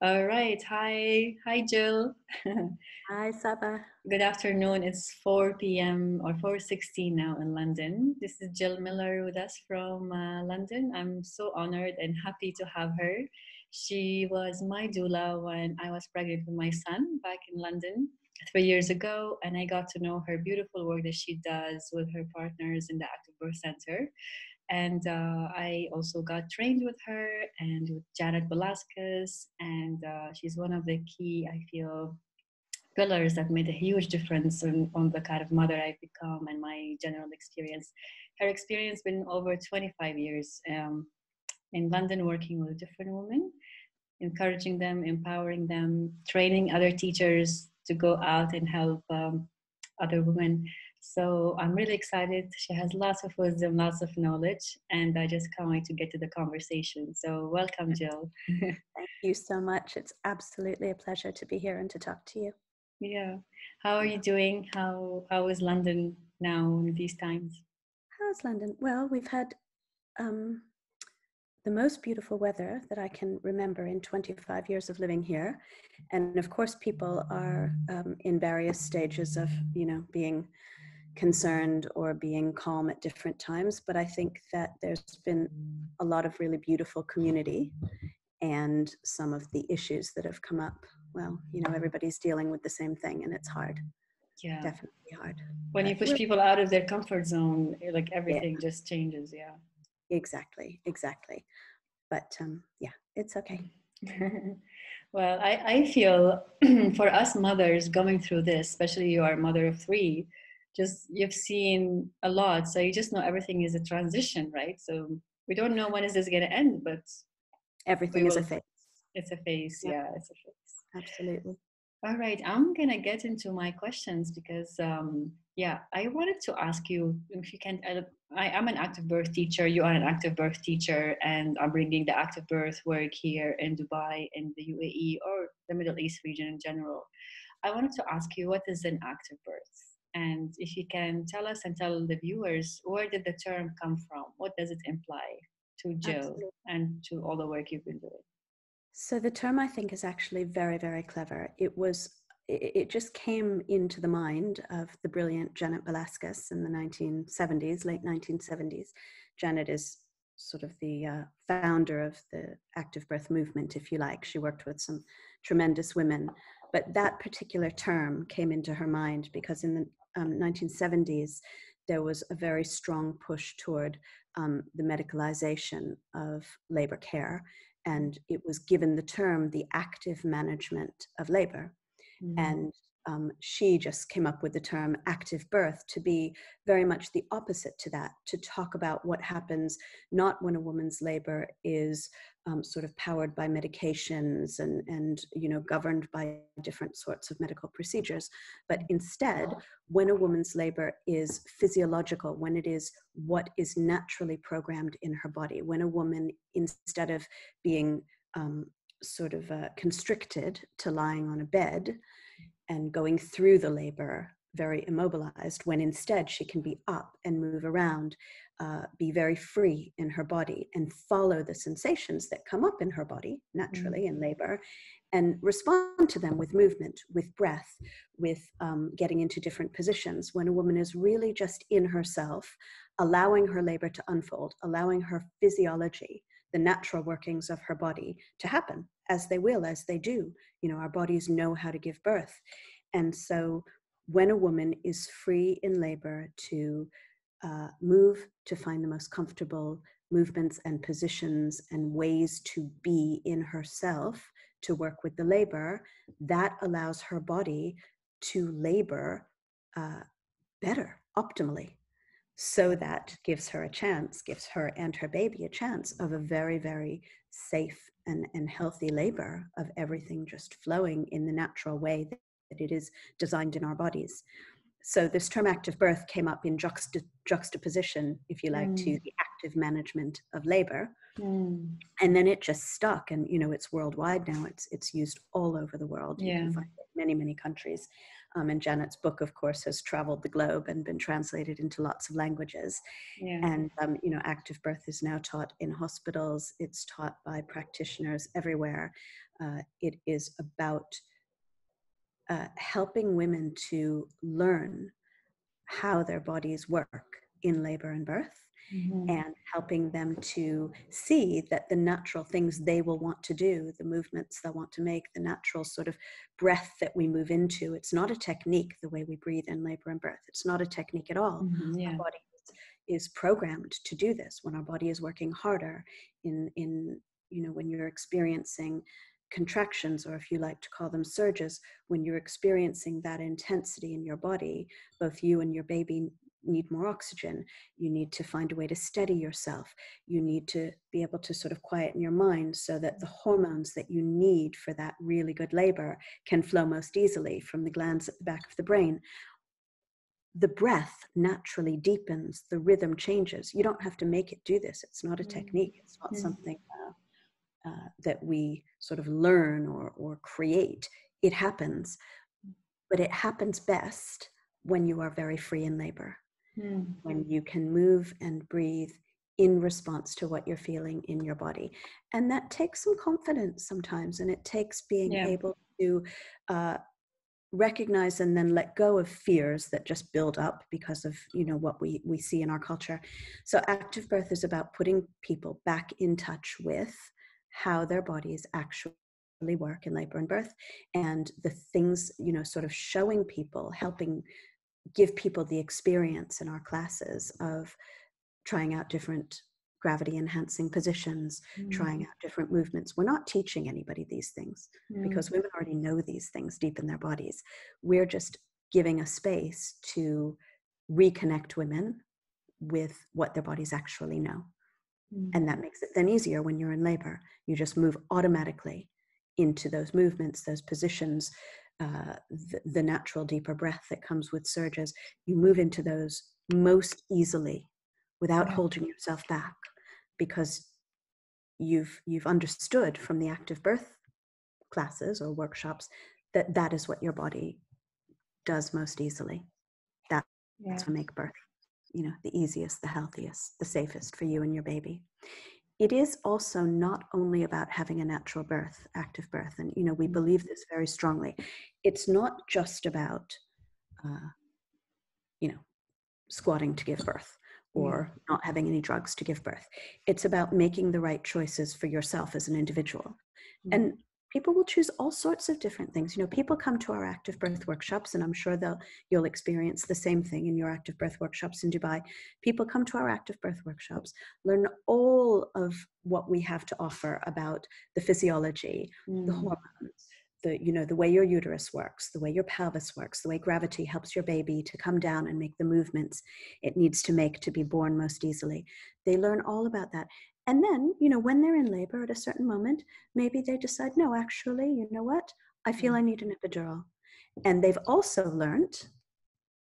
All right. Hi. Hi, Jill. Hi, Saba. Good afternoon. It's 4 p.m. or 4:16 now in London. This is Jill Miller with us from London. I'm so honored and happy to have her. She was my doula when I was pregnant with my son back in London 3 years ago, and I got to know her beautiful work that she does with her partners in the Active Birth Center. And I also got trained with her and with Janet Velasquez, and she's one of the key, I feel, pillars that made a huge difference on the kind of mother I've become and my general experience. Her experience been over 25 years in London, working with different women, encouraging them, empowering them, training other teachers to go out and help other women. So I'm really excited. She has lots of wisdom, lots of knowledge, and I just can't wait to get to the conversation. So welcome, Jill. Thank you so much. It's absolutely a pleasure to be here and to talk to you. Yeah. How are you doing? How is London now in these times? How's London? Well, we've had the most beautiful weather that I can remember in 25 years of living here. And of course, people are in various stages of, being concerned or being calm at different times. But I think that there's been a lot of really beautiful community, and some of the issues that have come up, well, everybody's dealing with the same thing, and it's hard. Yeah. Definitely hard. When you push people out of their comfort zone, like Yeah, everything just changes. Yeah. exactly. But yeah, it's okay. Well, I feel for us mothers going through this, especially you are a mother of three, just you've seen a lot. So you just know everything is a transition, right? So we don't know when is this going to end, but we Everything is a will. phase. It's a phase. Yep, Yeah, it's a phase. absolutely. All right, I'm gonna get into my questions because, yeah, I wanted to ask you if you can. I am an active birth teacher. You are an active birth teacher, and I'm bringing the active birth work here in Dubai, in the UAE, or the Middle East region in general. I wanted to ask you, what is an active birth? And if you can tell us and tell the viewers, where did the term come from? What does it imply to Jill Absolutely. and to all the work you've been doing? So the term, I think, is actually very, very clever. It just came into the mind of the brilliant Janet Velasquez in the 1970s, late 1970s. Janet is sort of the founder of the active birth movement, if you like. She worked with some tremendous women, but that particular term came into her mind because in the 1970s, there was a very strong push toward the medicalization of labor care, and it was given the term the active management of labor. And she just came up with the term active birth to be very much the opposite to that, to talk about what happens not when a woman's labor is sort of powered by medications and governed by different sorts of medical procedures, but instead when a woman's labor is physiological, when it is what is naturally programmed in her body, when a woman, instead of being constricted to lying on a bed and going through the labor very immobilized, when instead she can be up and move around, be very free in her body and follow the sensations that come up in her body naturally in labor, and respond to them with movement, with breath, with getting into different positions. When a woman is really just in herself, allowing her labor to unfold, allowing her physiology, the natural workings of her body to happen as they will, as they do. Our bodies know how to give birth. And so when a woman is free in labor to move, to find the most comfortable movements and positions and ways to be in herself, to work with the labor, that allows her body to labor better, optimally. So that gives her a chance, gives her and her baby a chance of a very, very safe and healthy labor, of everything just flowing in the natural way that it is designed in our bodies. So this term active birth came up in juxtaposition, if you like, to the active management of labor. And then it just stuck, and it's worldwide now. It's used all over the world. You can find it in many, many countries. And Janet's book, of course, has traveled the globe and been translated into lots of languages. Yeah. And, active birth is now taught in hospitals. It's taught by practitioners everywhere. It is about helping women to learn how their bodies work in labor and birth, and helping them to see that the natural things they will want to do, the movements they'll want to make, the natural sort of breath that we move into, it's not a technique the way we breathe in labor and birth. It's not a technique at all. Yeah. Our body is programmed to do this. When our body is working harder in when you're experiencing contractions, or if you like to call them surges, when you're experiencing that intensity in your body, both you and your baby need more oxygen. You need to find a way to steady yourself. You need to be able to sort of quieten your mind so that the hormones that you need for that really good labor can flow most easily from the glands at the back of the brain. The breath naturally deepens, the rhythm changes. You don't have to make it do this. It's not a technique. It's not something that we sort of learn or create. It happens, but it happens best when you are very free in labor, when you can move and breathe in response to what you're feeling in your body. And that takes some confidence sometimes, and it takes being able to recognize and then let go of fears that just build up because of what we see in our culture. So active birth is about putting people back in touch with how their bodies actually work in labor and birth, and the things, sort of showing people, helping give people the experience in our classes of trying out different gravity enhancing positions, trying out different movements. We're not teaching anybody these things because women already know these things deep in their bodies. We're just giving a space to reconnect women with what their bodies actually know. And that makes it then easier when you're in labor. You just move automatically into those movements, those positions, the natural deeper breath that comes with surges. You move into those most easily without holding yourself back, because you've understood from the active birth classes or workshops that is what your body does most easily. That's what make birth, the easiest, the healthiest, the safest for you and your baby. It is also not only about having a natural birth, active birth, and we believe this very strongly. It's not just about squatting to give birth or not having any drugs to give birth. It's about making the right choices for yourself as an individual. And people will choose all sorts of different things. People come to our active birth workshops, and I'm sure you'll experience the same thing in your active birth workshops in Dubai. People come to our active birth workshops, learn all of what we have to offer about the physiology, the hormones, the way your uterus works, the way your pelvis works, the way gravity helps your baby to come down and make the movements it needs to make to be born most easily. They learn all about that. And then, when they're in labor at a certain moment, maybe they decide, no, actually, you know what? I feel I need an epidural. And they've also learned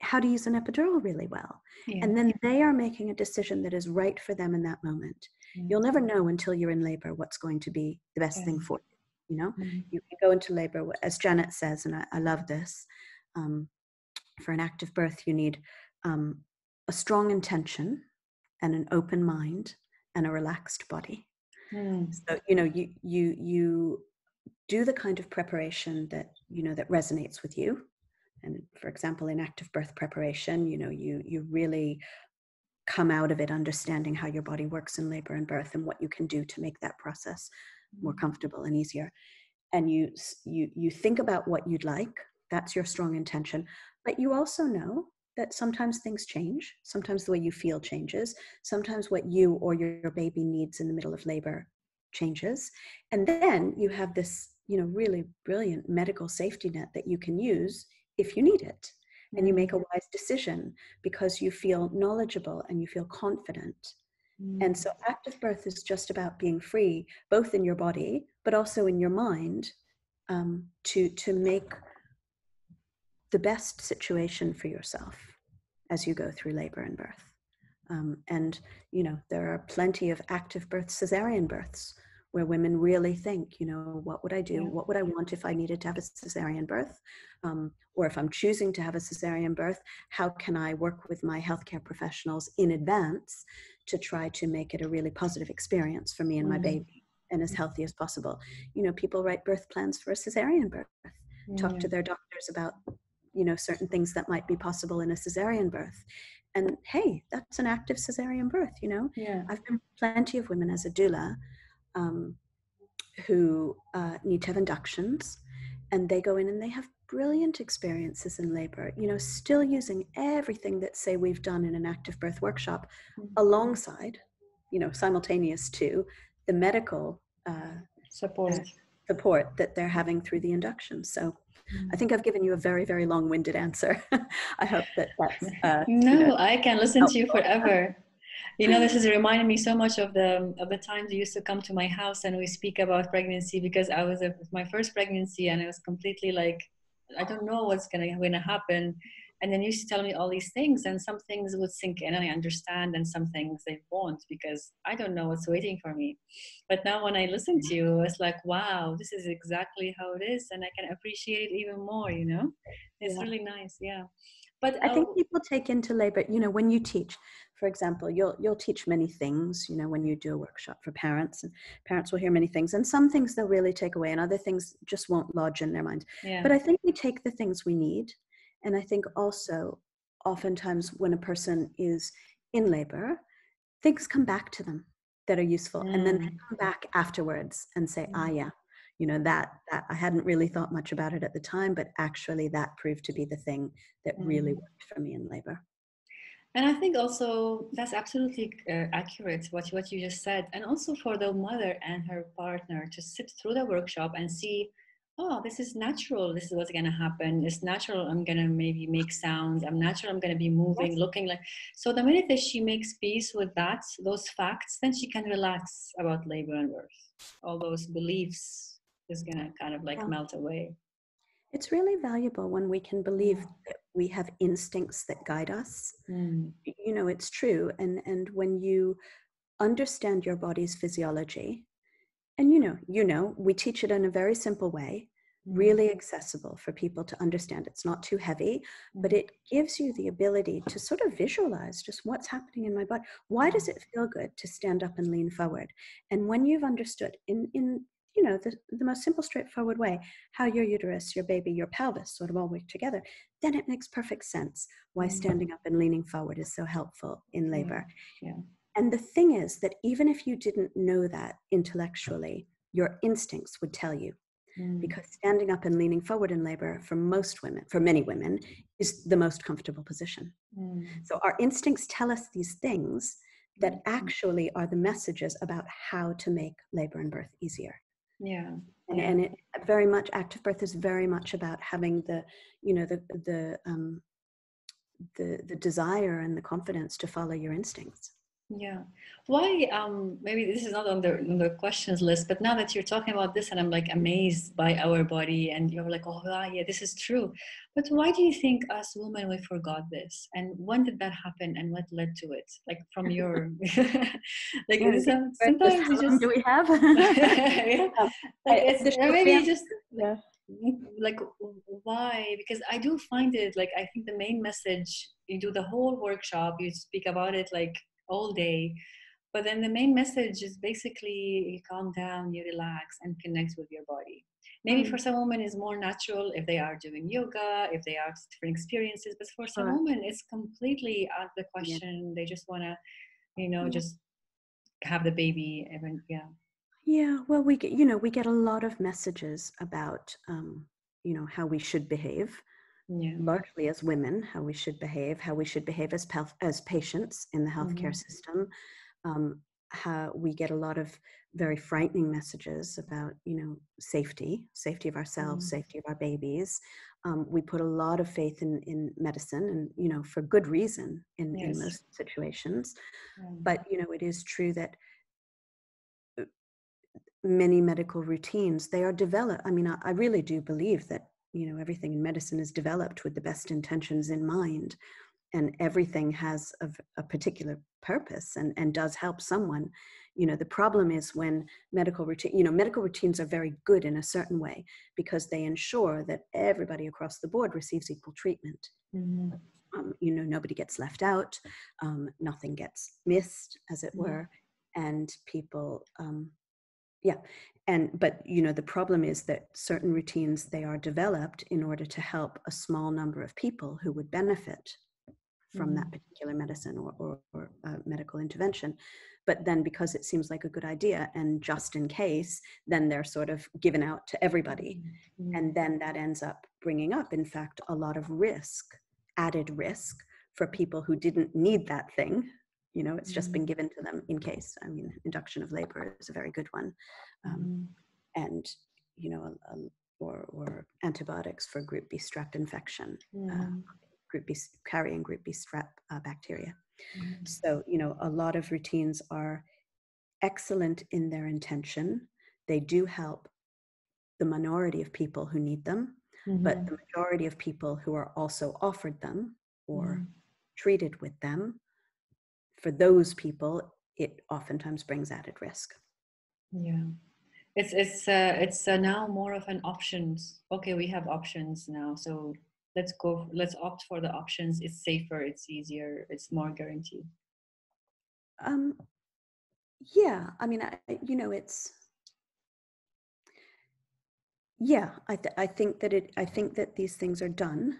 how to use an epidural really well. And then they are making a decision that is right for them in that moment. You'll never know until you're in labor what's going to be the best thing for you. You can go into labor, as Janet says, and I love this, for an active birth, you need a strong intention and an open mind and a relaxed body. So, you do the kind of preparation that, that resonates with you. And for example, in active birth preparation, you really come out of it understanding how your body works in labor and birth and what you can do to make that process more comfortable and easier. And you think about what you'd like. That's your strong intention. But you also know that sometimes things change. Sometimes the way you feel changes. Sometimes what you or your baby needs in the middle of labor changes. And then you have this, really brilliant medical safety net that you can use if you need it. And you make a wise decision because you feel knowledgeable and you feel confident. And so active birth is just about being free, both in your body, but also in your mind, to make the best situation for yourself as you go through labor and birth. And, there are plenty of active births, cesarean births, where women really think, what would I do? Yeah. What would I want if I needed to have a cesarean birth? Or if I'm choosing to have a cesarean birth, how can I work with my healthcare professionals in advance to try to make it a really positive experience for me and my baby and as healthy as possible? People write birth plans for a cesarean birth, talk to their doctors about, certain things that might be possible in a cesarean birth. And hey, that's an active cesarean birth, Yeah. I've been plenty of women as a doula who need to have inductions, and they go in and they have brilliant experiences in labor, still using everything that, say, we've done in an active birth workshop alongside, simultaneous to the medical Support. support that they're having through the induction. So I think I've given you a very, very long-winded answer. I hope that that's, No, I can listen to you helpful. forever. This is reminding me so much of the times you used to come to my house and we speak about pregnancy, because I was my first pregnancy and I was completely like, I don't know what's gonna happen. And then you used to tell me all these things, and some things would sink in and I understand, and some things they won't, because I don't know what's waiting for me. But now when I listen to you, it's like, wow, this is exactly how it is, and I can appreciate it even more. It's really nice. Yeah. But I think people take into labor, when you teach, for example, you'll teach many things, when you do a workshop for parents, and parents will hear many things, and some things they'll really take away and other things just won't lodge in their mind. yeah. But I think we take the things we need. And I think also oftentimes when a person is in labor, things come back to them that are useful. And then they come back afterwards and say, yeah, that I hadn't really thought much about it at the time, but actually that proved to be the thing that really worked for me in labor. And I think also that's absolutely accurate, what you just said. And also for the mother and her partner to sit through the workshop and see, oh, this is natural. This is what's going to happen. It's natural. I'm going to maybe make sounds. I'm natural. I'm going to be moving, looking like. So the minute that she makes peace with that, those facts, then she can relax about labor and birth. All those beliefs is going to kind of like melt away. It's really valuable when we can believe that we have instincts that guide us. It's true. And when you understand your body's physiology, and we teach it in a very simple way, really accessible for people to understand. It's not too heavy, but it gives you the ability to sort of visualize just what's happening in my body. Why does it feel good to stand up and lean forward? And when you've understood in the most simple, straightforward way, how your uterus, your baby, your pelvis sort of all work together, then it makes perfect sense why standing up and leaning forward is so helpful in labor. And the thing is that even if you didn't know that intellectually, your instincts would tell you, because standing up and leaning forward in labor for most women, for many women, is the most comfortable position. So our instincts tell us these things that actually are the messages about how to make labor and birth easier. And it very much, active birth is very much about having the desire and the confidence to follow your instincts. Why maybe this is not on the questions list, but now that you're talking about this and I'm like amazed by our body, and you're like, oh yeah, this is true, but why do you think us women we forgot this, and when did that happen, and what led to it, like from your like sometimes how long do we have? like it's maybe just like why, because I do find it like, I think the main message, you do the whole workshop, you speak about it like all day, but then the main message is basically you calm down, you relax and connect with your body. Maybe for some women it's more natural if they are doing yoga, if they are different experiences, but for some women it's completely out of the question. They just want to just have the baby. Well, we get a lot of messages about how we should behave, largely as women, how we should behave as patients in the healthcare system. How we get a lot of very frightening messages about safety of ourselves, safety of our babies. We put a lot of faith in medicine, and for good reason in most situations. But it is true that many medical routines, they are developed. I mean, I really do believe that everything in medicine is developed with the best intentions in mind. and everything has a particular purpose and does help someone. The problem is when medical routines are very good in a certain way because they ensure that everybody across the board receives equal treatment. Mm-hmm. Nobody gets left out, nothing gets missed, as it were, and people, but the problem is that certain routines, they are developed in order to help a small number of people who would benefit from that particular medicine or medical intervention. But then because it seems like a good idea and just in case, then they're sort of given out to everybody. And then that ends up bringing up, in fact, a lot of added risk for people who didn't need that thing. It's just been given to them in case. I mean, induction of labor is a very good one. And, or antibiotics for group B strep infection. Carrying group B strep bacteria. So, a lot of routines are excellent in their intention. They do help the minority of people who need them, but the majority of people who are also offered them or treated with them, for those people, it oftentimes brings added risk. Yeah. It's now more of an options. Okay, we have options now, so let's opt for the options. It's safer, it's easier, it's more guaranteed. Yeah, I mean, it's, yeah, I think that these things are done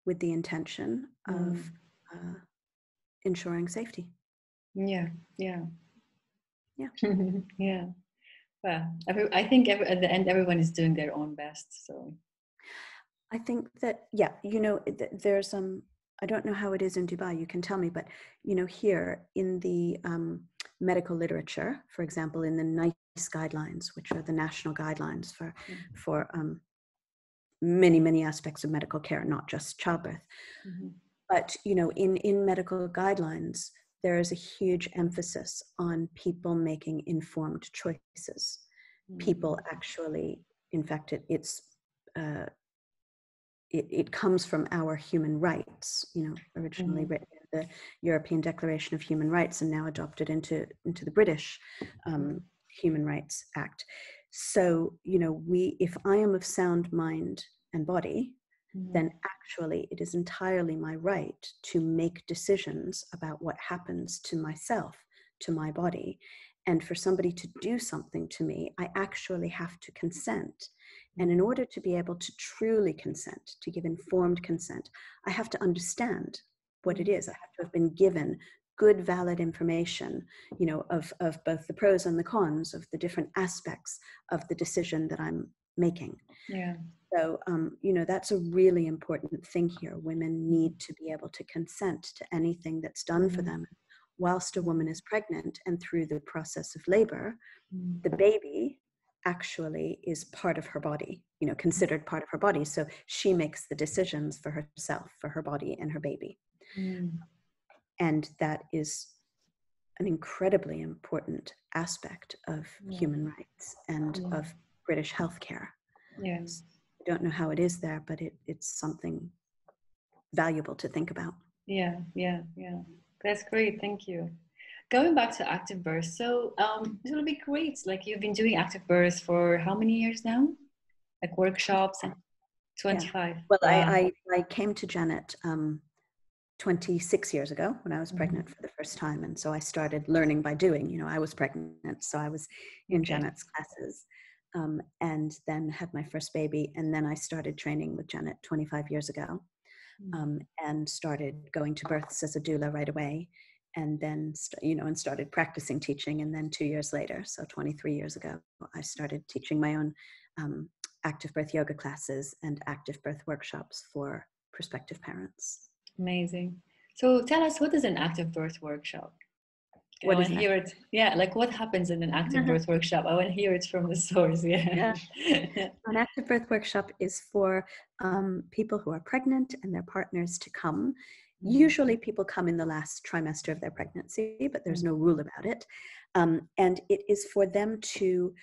with the intention of ensuring safety. Yeah. Yeah. Well, I think at the end, everyone is doing their own best. So I think that, there's I don't know how it is in Dubai, you can tell me, but here in the medical literature, for example, in the NICE guidelines, which are the national guidelines for many aspects of medical care, not just childbirth. But in medical guidelines, there is a huge emphasis on people making informed choices. People actually, in fact, it comes from our human rights, originally written in the European Declaration of Human Rights and now adopted into the British Human Rights Act. So, if I am of sound mind and body, then actually it is entirely my right to make decisions about what happens to myself, to my body. And for somebody to do something to me, I actually have to consent. And in order to be able to truly consent, to give informed consent, I have to understand what it is. I have to have been given good, valid information, of both the pros and the cons of the different aspects of the decision that I'm making. Yeah. So, that's a really important thing here. Women need to be able to consent to anything that's done for them. Whilst a woman is pregnant and through the process of labor, the baby actually is part of her body, considered part of her body. So she makes the decisions for herself, for her body and her baby. And that is an incredibly important aspect of human rights and of British healthcare. Yes. I don't know how it is there, but it's something valuable to think about. Yeah. That's great. Thank you. Going back to active birth, so this will be great. Like, you've been doing active birth for how many years now? Like workshops and 25. Well, Wow. I came to Janet 26 years ago when I was pregnant for the first time, and so I started learning by doing. I was pregnant, so I was in Janet's classes, and then had my first baby, and then I started training with Janet 25 years ago. And started going to births as a doula right away, and then and started practicing teaching. And then 2 years later, so 23 years ago, I started teaching my own active birth yoga classes and active birth workshops for prospective parents. Amazing. So tell us, what is an active birth workshop? I want to hear it. Yeah, like what happens in an active birth workshop? I want to hear it from the source. Yeah. An active birth workshop is for people who are pregnant and their partners to come. Usually people come in the last trimester of their pregnancy, but there's no rule about it. And it is for them to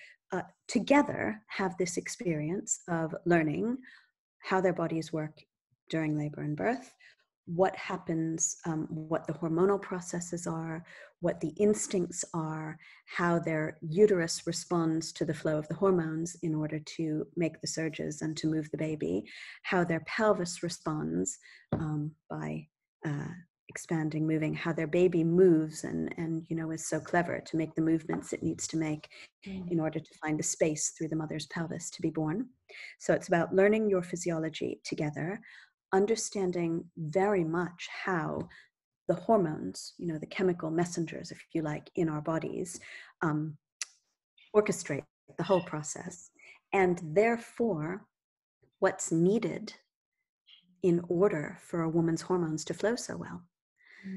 together have this experience of learning how their bodies work during labor and birth, what happens, what the hormonal processes are, what the instincts are, how their uterus responds to the flow of the hormones in order to make the surges and to move the baby, how their pelvis responds by expanding, moving, how their baby moves and is so clever to make the movements it needs to make in order to find the space through the mother's pelvis to be born. So it's about learning your physiology together, understanding very much how the hormones, the chemical messengers, if you like, in our bodies, orchestrate the whole process, and therefore what's needed in order for a woman's hormones to flow so well.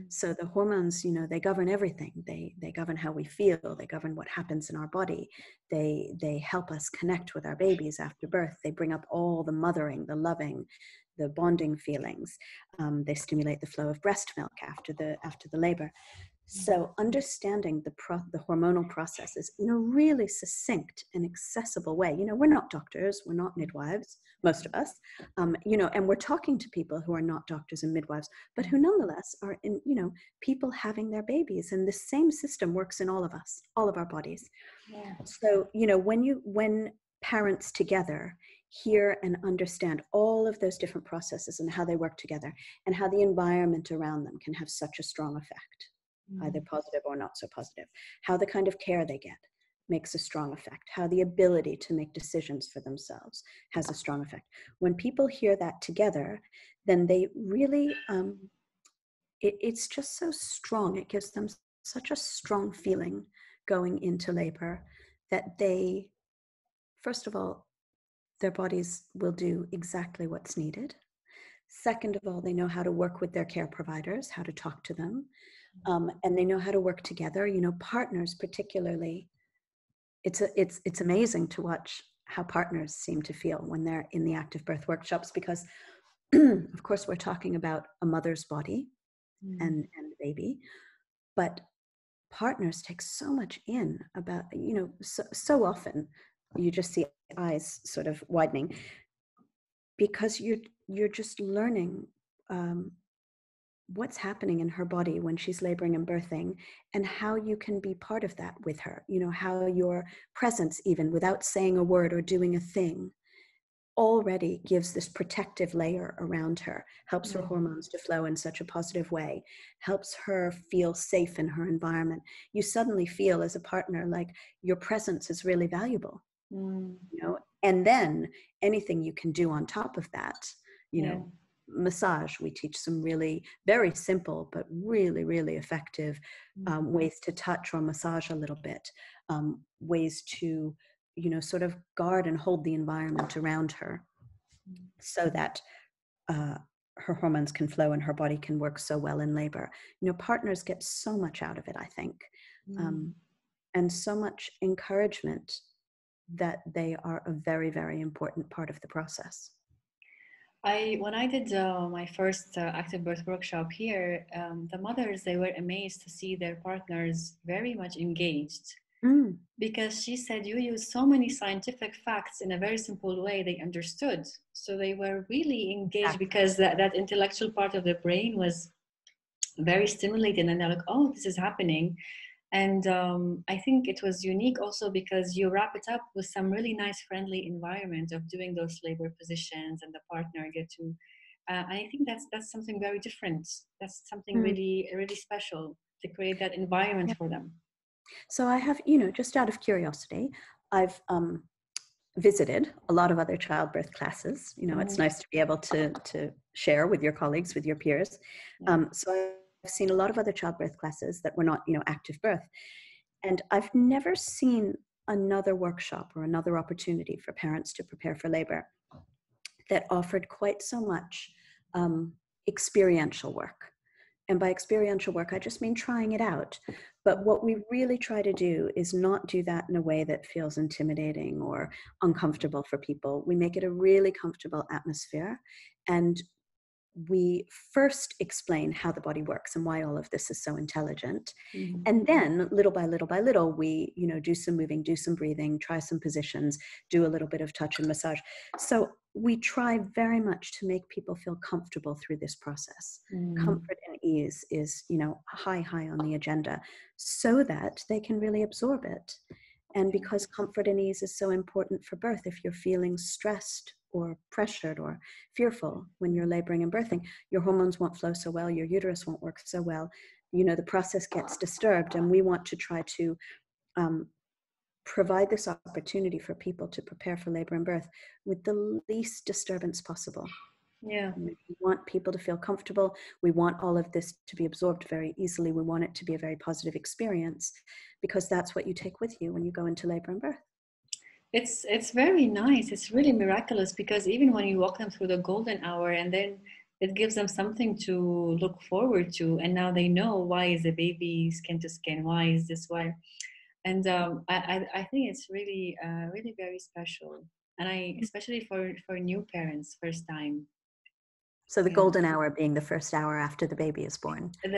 So the hormones, they govern everything. They govern how we feel. They govern what happens in our body. They help us connect with our babies after birth. They bring up all the mothering, the loving, the bonding feelings. They stimulate the flow of breast milk after the labor. So understanding the hormonal processes in a really succinct and accessible way. We're not doctors, we're not midwives, most of us, and we're talking to people who are not doctors and midwives, but who nonetheless are people having their babies, and the same system works in all of us, all of our bodies. Yeah. So, when parents together hear and understand all of those different processes and how they work together and how the environment around them can have such a strong effect, either positive or not so positive, how the kind of care they get makes a strong effect, how the ability to make decisions for themselves has a strong effect. When people hear that together, then they really, it's just so strong. It gives them such a strong feeling going into labor that they, first of all, their bodies will do exactly what's needed. Second of all, they know how to work with their care providers, how to talk to them, and they know how to work together. Partners particularly, it's amazing to watch how partners seem to feel when they're in the active birth workshops, because of course we're talking about a mother's body and the baby, but partners take so much in about, so often you just see eyes sort of widening because you're just learning what's happening in her body when she's laboring and birthing, and how you can be part of that with her. How your presence, even without saying a word or doing a thing, already gives this protective layer around her, helps her hormones to flow in such a positive way, helps her feel safe in her environment. You suddenly feel as a partner like your presence is really valuable. And then anything you can do on top of that, massage. We teach some really very simple but really, really effective ways to touch or massage a little bit, ways to sort of guard and hold the environment around her so that her hormones can flow and her body can work so well in labor. Partners get so much out of it, I think, and so much encouragement that they are a very, very important part of the process. When I did my first active birth workshop here, the mothers, they were amazed to see their partners very much engaged. Because she said, you use so many scientific facts in a very simple way, they understood. So they were really engaged because that intellectual part of the brain was very stimulated, and they're like, oh, this is happening. And I think it was unique also because you wrap it up with some really nice, friendly environment of doing those labor positions, and the partner get to, I think that's something very different. That's something really, really special to create that environment for them. So I have, just out of curiosity, I've visited a lot of other childbirth classes. It's nice to be able to share with your colleagues, with your peers. So I've seen a lot of other childbirth classes that were not, active birth. And I've never seen another workshop or another opportunity for parents to prepare for labor that offered quite so much experiential work. And by experiential work, I just mean trying it out. But what we really try to do is not do that in a way that feels intimidating or uncomfortable for people. We make it a really comfortable atmosphere. And we first explain how the body works and why all of this is so intelligent. And then little by little, we, do some moving, do some breathing, try some positions, do a little bit of touch and massage. So we try very much to make people feel comfortable through this process. Comfort and ease is, high on the agenda, so that they can really absorb it. And because comfort and ease is so important for birth, if you're feeling stressed or pressured or fearful when you're laboring and birthing, your hormones won't flow so well, your uterus won't work so well, the process gets disturbed. And we want to try to provide this opportunity for people to prepare for labor and birth with the least disturbance possible. Yeah. We want people to feel comfortable. We want all of this to be absorbed very easily. We want it to be a very positive experience, because that's what you take with you when you go into labor and birth. It's very nice. It's really miraculous, because even when you walk them through the golden hour, and then it gives them something to look forward to, and now they know why is the baby skin to skin, why is this, why. And I think it's really really very special, and especially for new parents, first time. So the golden hour being the first hour after the baby is born. The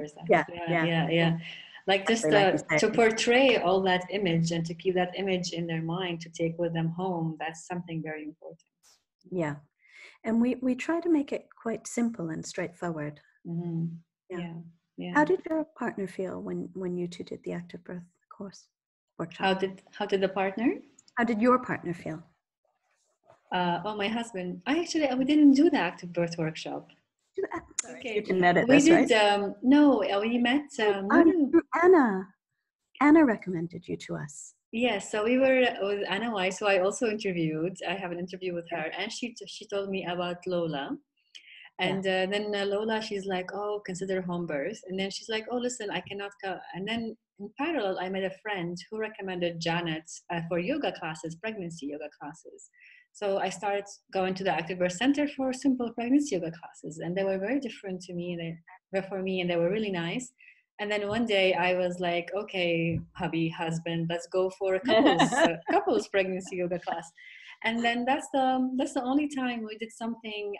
first hour. Yeah. Like just to portray all that image and to keep that image in their mind to take with them home, that's something very important. Yeah. And we try to make it quite simple and straightforward. Mm-hmm. Yeah. How did your partner feel when you two did the active birth course workshop? How did the partner? How did your partner feel? My husband. We didn't do the active birth workshop. Okay. You can edit we this, did, right? No, we met. Anna recommended you to us. Yes, so we were with Anna Weiss, who I also interviewed. I have an interview with her, and she told me about Lola. And then Lola, she's like, oh, consider home birth. And then she's like, oh, listen, I cannot go. And then in parallel, I met a friend who recommended Janet for yoga classes, pregnancy yoga classes. So I started going to the Active Birth Center for simple pregnancy yoga classes. And they were very different to me. They were for me, and they were really nice. And then one day I was like, okay, hubby, husband, let's go for a couples pregnancy yoga class. And then that's the only time we did something.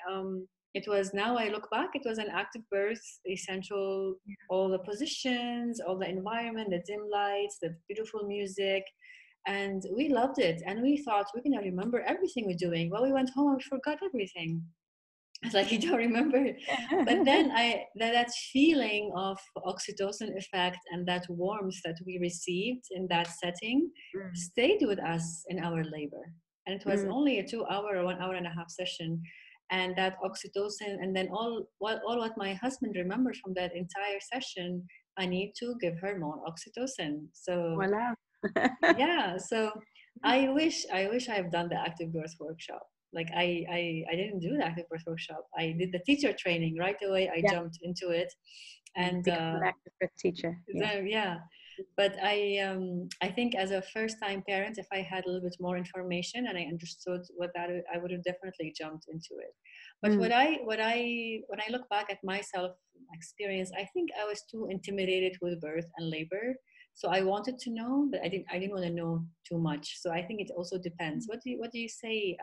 It was, now I look back, it was an active birth, essential, all the positions, all the environment, the dim lights, the beautiful music. And we loved it. And we thought we're going to remember everything we're doing. Well, we went home and we forgot everything. It's like, you don't remember it. But then that feeling of oxytocin effect and that warmth that we received in that setting stayed with us in our labor. And it was only a 2 hour or 1 hour and a half session. And that oxytocin, and then all what my husband remembers from that entire session, I need to give her more oxytocin. So voila. Yeah, so I wish I've done the active birth workshop. Like I didn't do the active birth workshop. I did the teacher training right away. I jumped into it, and become an active birth teacher. But I think as a first time parent, if I had a little bit more information and I understood what that, I would have definitely jumped into it. But when I look back at myself experience, I think I was too intimidated with birth and labor. So I wanted to know, but I didn't want to know too much. So I think it also depends. What do you say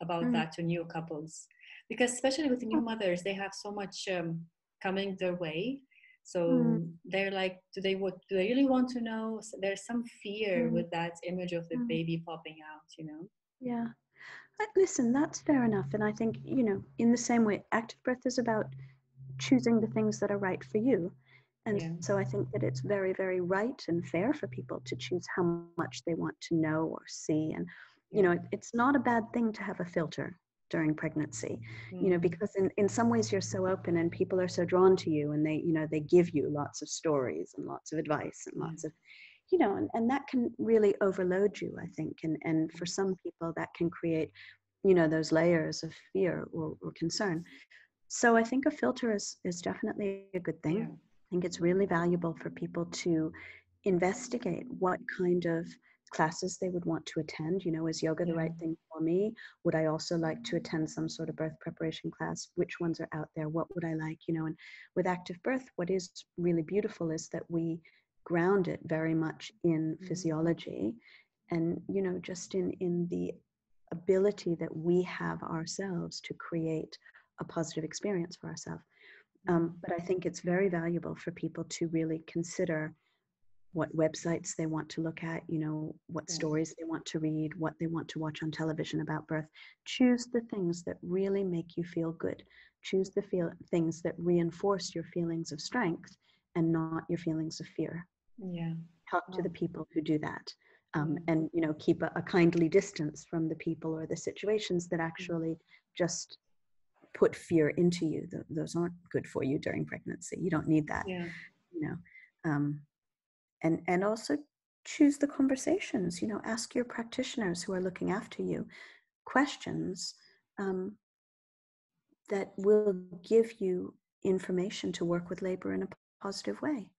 about that to new couples? Because especially with new mothers, they have so much coming their way. So they're like, do they really want to know? So there's some fear with that image of the baby popping out, Yeah. Listen, that's fair enough. And I think, in the same way, active birth is about choosing the things that are right for you. And so I think that it's very, very right and fair for people to choose how much they want to know or see. And, it's not a bad thing to have a filter during pregnancy, because in some ways you're so open and people are so drawn to you, and they give you lots of stories and lots of advice and lots of, and that can really overload you, I think. And for some people that can create, those layers of fear or concern. So I think a filter is definitely a good thing. I think it's really valuable for people to investigate what kind of classes they would want to attend. Is yoga the right thing for me? Would I also like to attend some sort of birth preparation class? Which ones are out there? What would I like? And with active birth, what is really beautiful is that we ground it very much in physiology and, just in the ability that we have ourselves to create a positive experience for ourselves. But I think it's very valuable for people to really consider what websites they want to look at, you know, what stories they want to read, what they want to watch on television about birth. Choose the things that really make you feel good. Choose the things that reinforce your feelings of strength and not your feelings of fear. Yeah. Talk to the people who do that. And, you know, keep a kindly distance from the people or the situations that actually just put fear into you. Those aren't good for you during pregnancy. You don't need that, Yeah. you know. And also choose the conversations, you know, ask your practitioners who are looking after you questions that will give you information to work with labor in a positive way.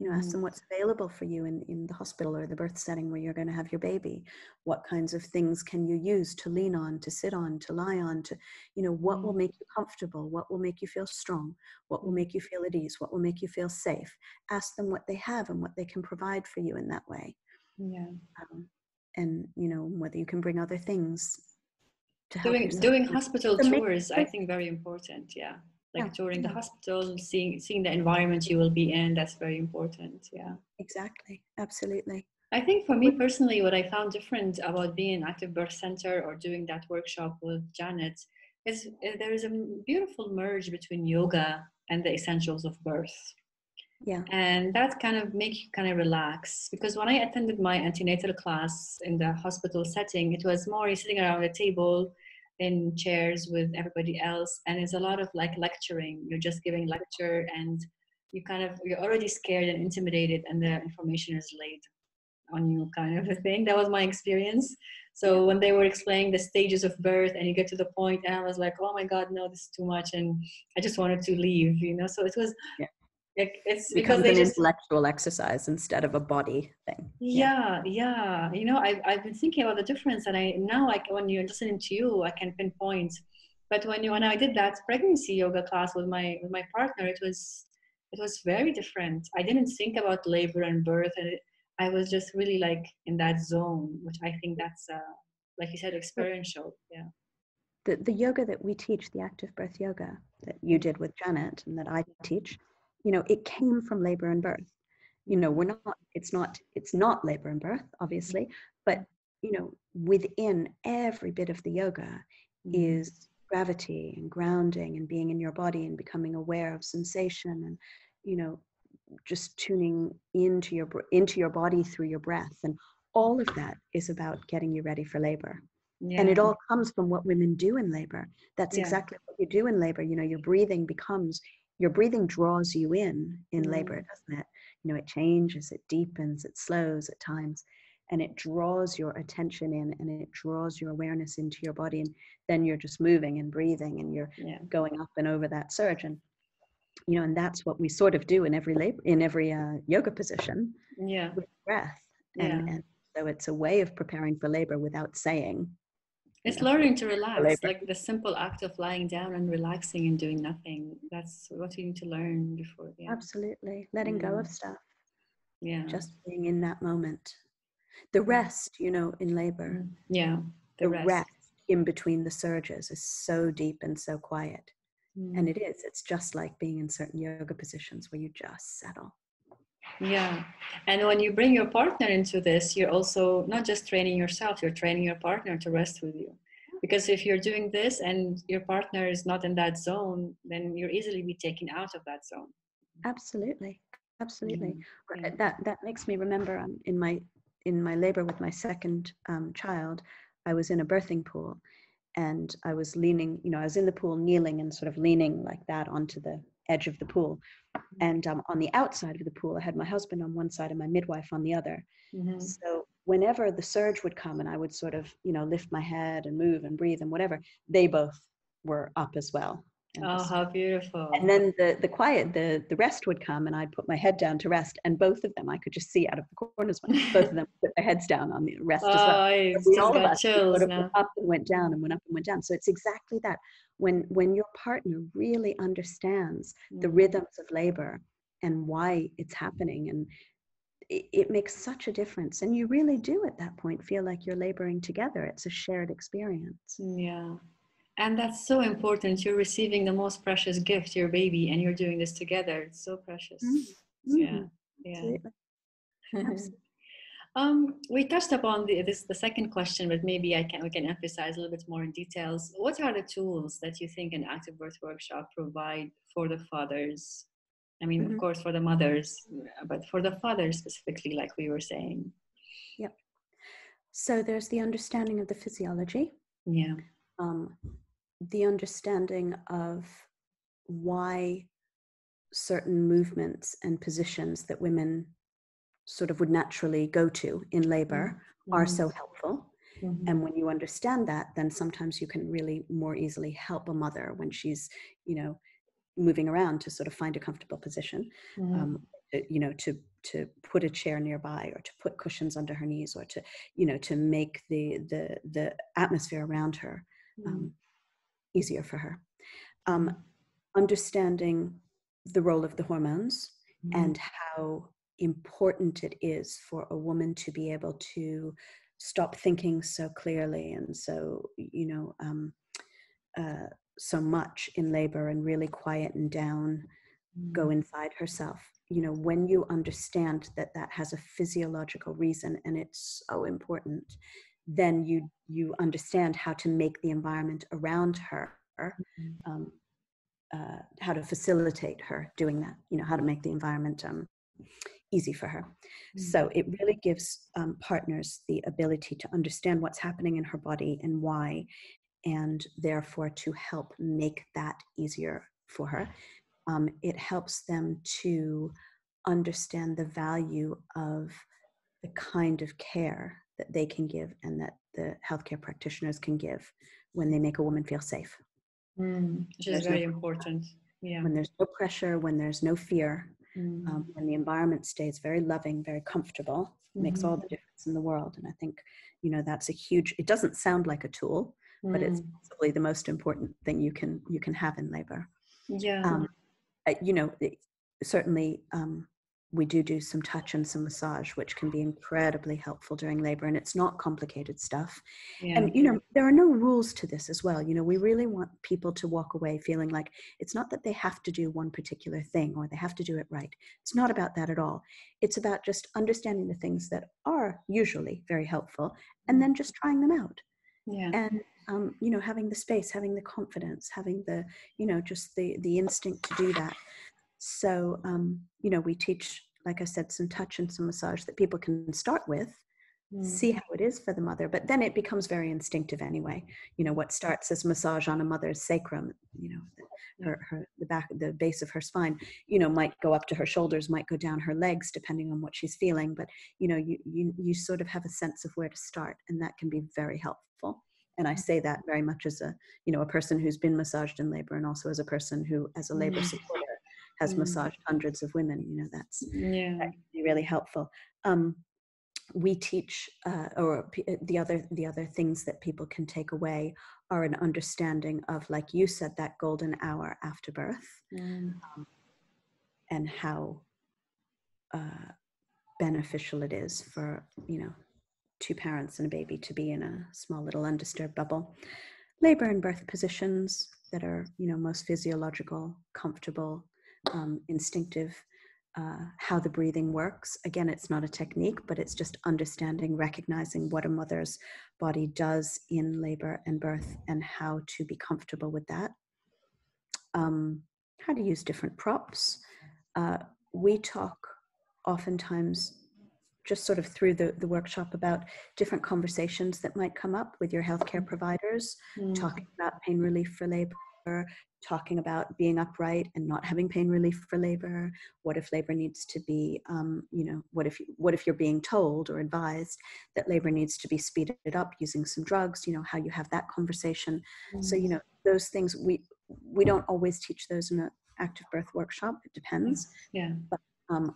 You know, ask them what's available for you in the hospital or the birth setting where you're going to have your baby. What kinds of things can you use to lean on, to sit on, to lie on, to, you know, what will make you comfortable? What will make you feel strong? What will make you feel at ease? What will make you feel safe? Ask them what they have and what they can provide for you in that way. Yeah. And, you know, whether you can bring other things to help yourself. Doing hospital tours, I think very important. Yeah. Like touring the hospital, seeing the environment you will be in, that's very important. Yeah. Exactly. Absolutely. I think for me personally, what I found different about being an active birth center or doing that workshop with Janet is there is a beautiful merge between yoga and the essentials of birth. Yeah. And that kind of make you kind of relax, because when I attended my antenatal class in the hospital setting, it was more sitting around a table in chairs with everybody else, and it's a lot of like lecturing. You're just giving lecture, and you're already scared and intimidated, and the information is laid on you, kind of a thing. That was my experience. So when they were explaining the stages of birth and you get to the point, and I was like, oh my god, no, this is too much, and I just wanted to leave, you know. So it was it's because becomes they an just intellectual exercise instead of a body thing. yeah. You know, I've been thinking about the difference, and I now, like, when you're listening to you, I can pinpoint. But when I did that pregnancy yoga class with my partner, it was very different. I didn't think about labor and birth, and I was just really like in that zone, which I think that's like you said, experiential. Yeah. The yoga that we teach, the active birth yoga that you did with Janet and that I teach, you know, it came from labor and birth. You know, it's not labor and birth, obviously, but, you know, within every bit of the yoga is gravity and grounding and being in your body and becoming aware of sensation and, you know, just tuning into your body through your breath. And all of that is about getting you ready for labor. Yeah. And it all comes from what women do in labor. That's Yeah. exactly what you do in labor. You know, your breathing draws you in labor, doesn't it? You know, it changes, it deepens, it slows at times, and it draws your attention in and it draws your awareness into your body. And then you're just moving and breathing and you're going up and over that surge. And, you know, and that's what we sort of do in every yoga position with breath. And so it's a way of preparing for labor without saying. It's learning to relax, like the simple act of lying down and relaxing and doing nothing. That's what you need to learn before. Yeah. Absolutely. Letting go of stuff. Yeah. Just being in that moment. The rest, you know, in labor. Yeah. The rest in between the surges is so deep and so quiet. And it's just like being in certain yoga positions where you just settle. Yeah. And when you bring your partner into this, you're also not just training yourself, you're training your partner to rest with you. Because if you're doing this and your partner is not in that zone, then you'll easily be taken out of that zone. Absolutely. Absolutely. That makes me remember in my labor with my second child, I was in a birthing pool and I was leaning, you know, I was in the pool kneeling and sort of leaning like that onto the edge of the pool. And on the outside of the pool, I had my husband on one side and my midwife on the other. So whenever the surge would come and I would sort of, you know, lift my head and move and breathe and whatever, they both were up as well. Oh, how beautiful. And then the rest would come and I'd put my head down to rest, and both of them, I could just see out of the corners, both of them put their heads down on the rest as well. We all got chills sort of now. went up and went down and went up and went down. So it's exactly that. When your partner really understands the rhythms of labor and why it's happening, and it makes such a difference. And you really do at that point feel like you're laboring together. It's a shared experience. Yeah. And that's so important. You're receiving the most precious gift, your baby, and you're doing this together. It's so precious. Yeah. Absolutely. We touched upon the second question, but maybe we can emphasize a little bit more in details. What are the tools that you think an active birth workshop provide for the fathers? I mean, of Mhm. course, for the mothers, but for the fathers specifically, like we were saying. Yep. So there's the understanding of the physiology, Yeah. the understanding of why certain movements and positions that women sort of would naturally go to in labor are Mm-hmm. so helpful. Mm-hmm. And when you understand that, then sometimes you can really more easily help a mother when she's, moving around to sort of find a comfortable position, Mm-hmm. to put a chair nearby, or to put cushions under her knees, or to make the atmosphere around her easier for her. Understanding the role of the hormones and how important it is for a woman to be able to stop thinking so clearly and so so much in labor, and really quieten down, go inside herself. When you understand that that has a physiological reason and it's so important, then you understand how to make the environment around her, how to facilitate her doing that, how to make the environment easy for her. So it really gives partners the ability to understand what's happening in her body and why, and therefore to help make that easier for her. It helps them to understand the value of the kind of care that they can give and that the healthcare practitioners can give when they make a woman feel safe. Which is There's no very important. Yeah. when there's no pressure, when there's no fear, when the environment stays very loving, very comfortable, makes all the difference in the world. And I think, that's a huge, it doesn't sound like a tool, but it's possibly the most important thing you can have in labor. Yeah. Certainly we do some touch and some massage, which can be incredibly helpful during labor, and it's not complicated stuff. Yeah. And there are no rules to this as well. We really want people to walk away feeling like it's not that they have to do one particular thing or they have to do it right. It's not about that at all. It's about just understanding the things that are usually very helpful and then just trying them out. Yeah. And having the space, having the confidence, having the just the instinct to do that. So we teach, like I said, some touch and some massage that people can start with, see how it is for the mother, but then it becomes very instinctive anyway. What starts as massage on a mother's sacrum, the back, the base of her spine, might go up to her shoulders, might go down her legs, depending on what she's feeling. But you sort of have a sense of where to start, and that can be very helpful. And I say that very much as a person who's been massaged in labor, and also as a person who, as a labor supporter, has massaged hundreds of women. That can be really helpful. We teach, the other things that people can take away are an understanding of, like you said, that golden hour after birth, and how beneficial it is for two parents and a baby to be in a small little undisturbed bubble. Labor and birth positions that are most physiological, comfortable, instinctive. How the breathing works. Again, it's not a technique, but it's just understanding, recognizing what a mother's body does in labor and birth and how to be comfortable with that. How to use different props. We talk oftentimes just sort of through the workshop about different conversations that might come up with your healthcare providers, talking about pain relief for labor, talking about being upright and not having pain relief for labor. What if labor needs to be, what if you're being told or advised that labor needs to be speeded up using some drugs, how you have that conversation. So, those things, we don't always teach those in an active birth workshop. It depends. Yeah. But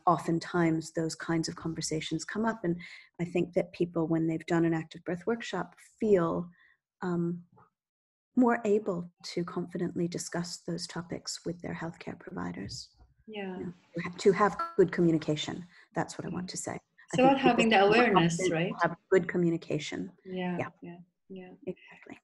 oftentimes those kinds of conversations come up. And I think that people, when they've done an active birth workshop, feel more able to confidently discuss those topics with their healthcare providers. Yeah. To have good communication. That's what I want to say. It's about having the awareness, right? Have good communication. Yeah. Exactly.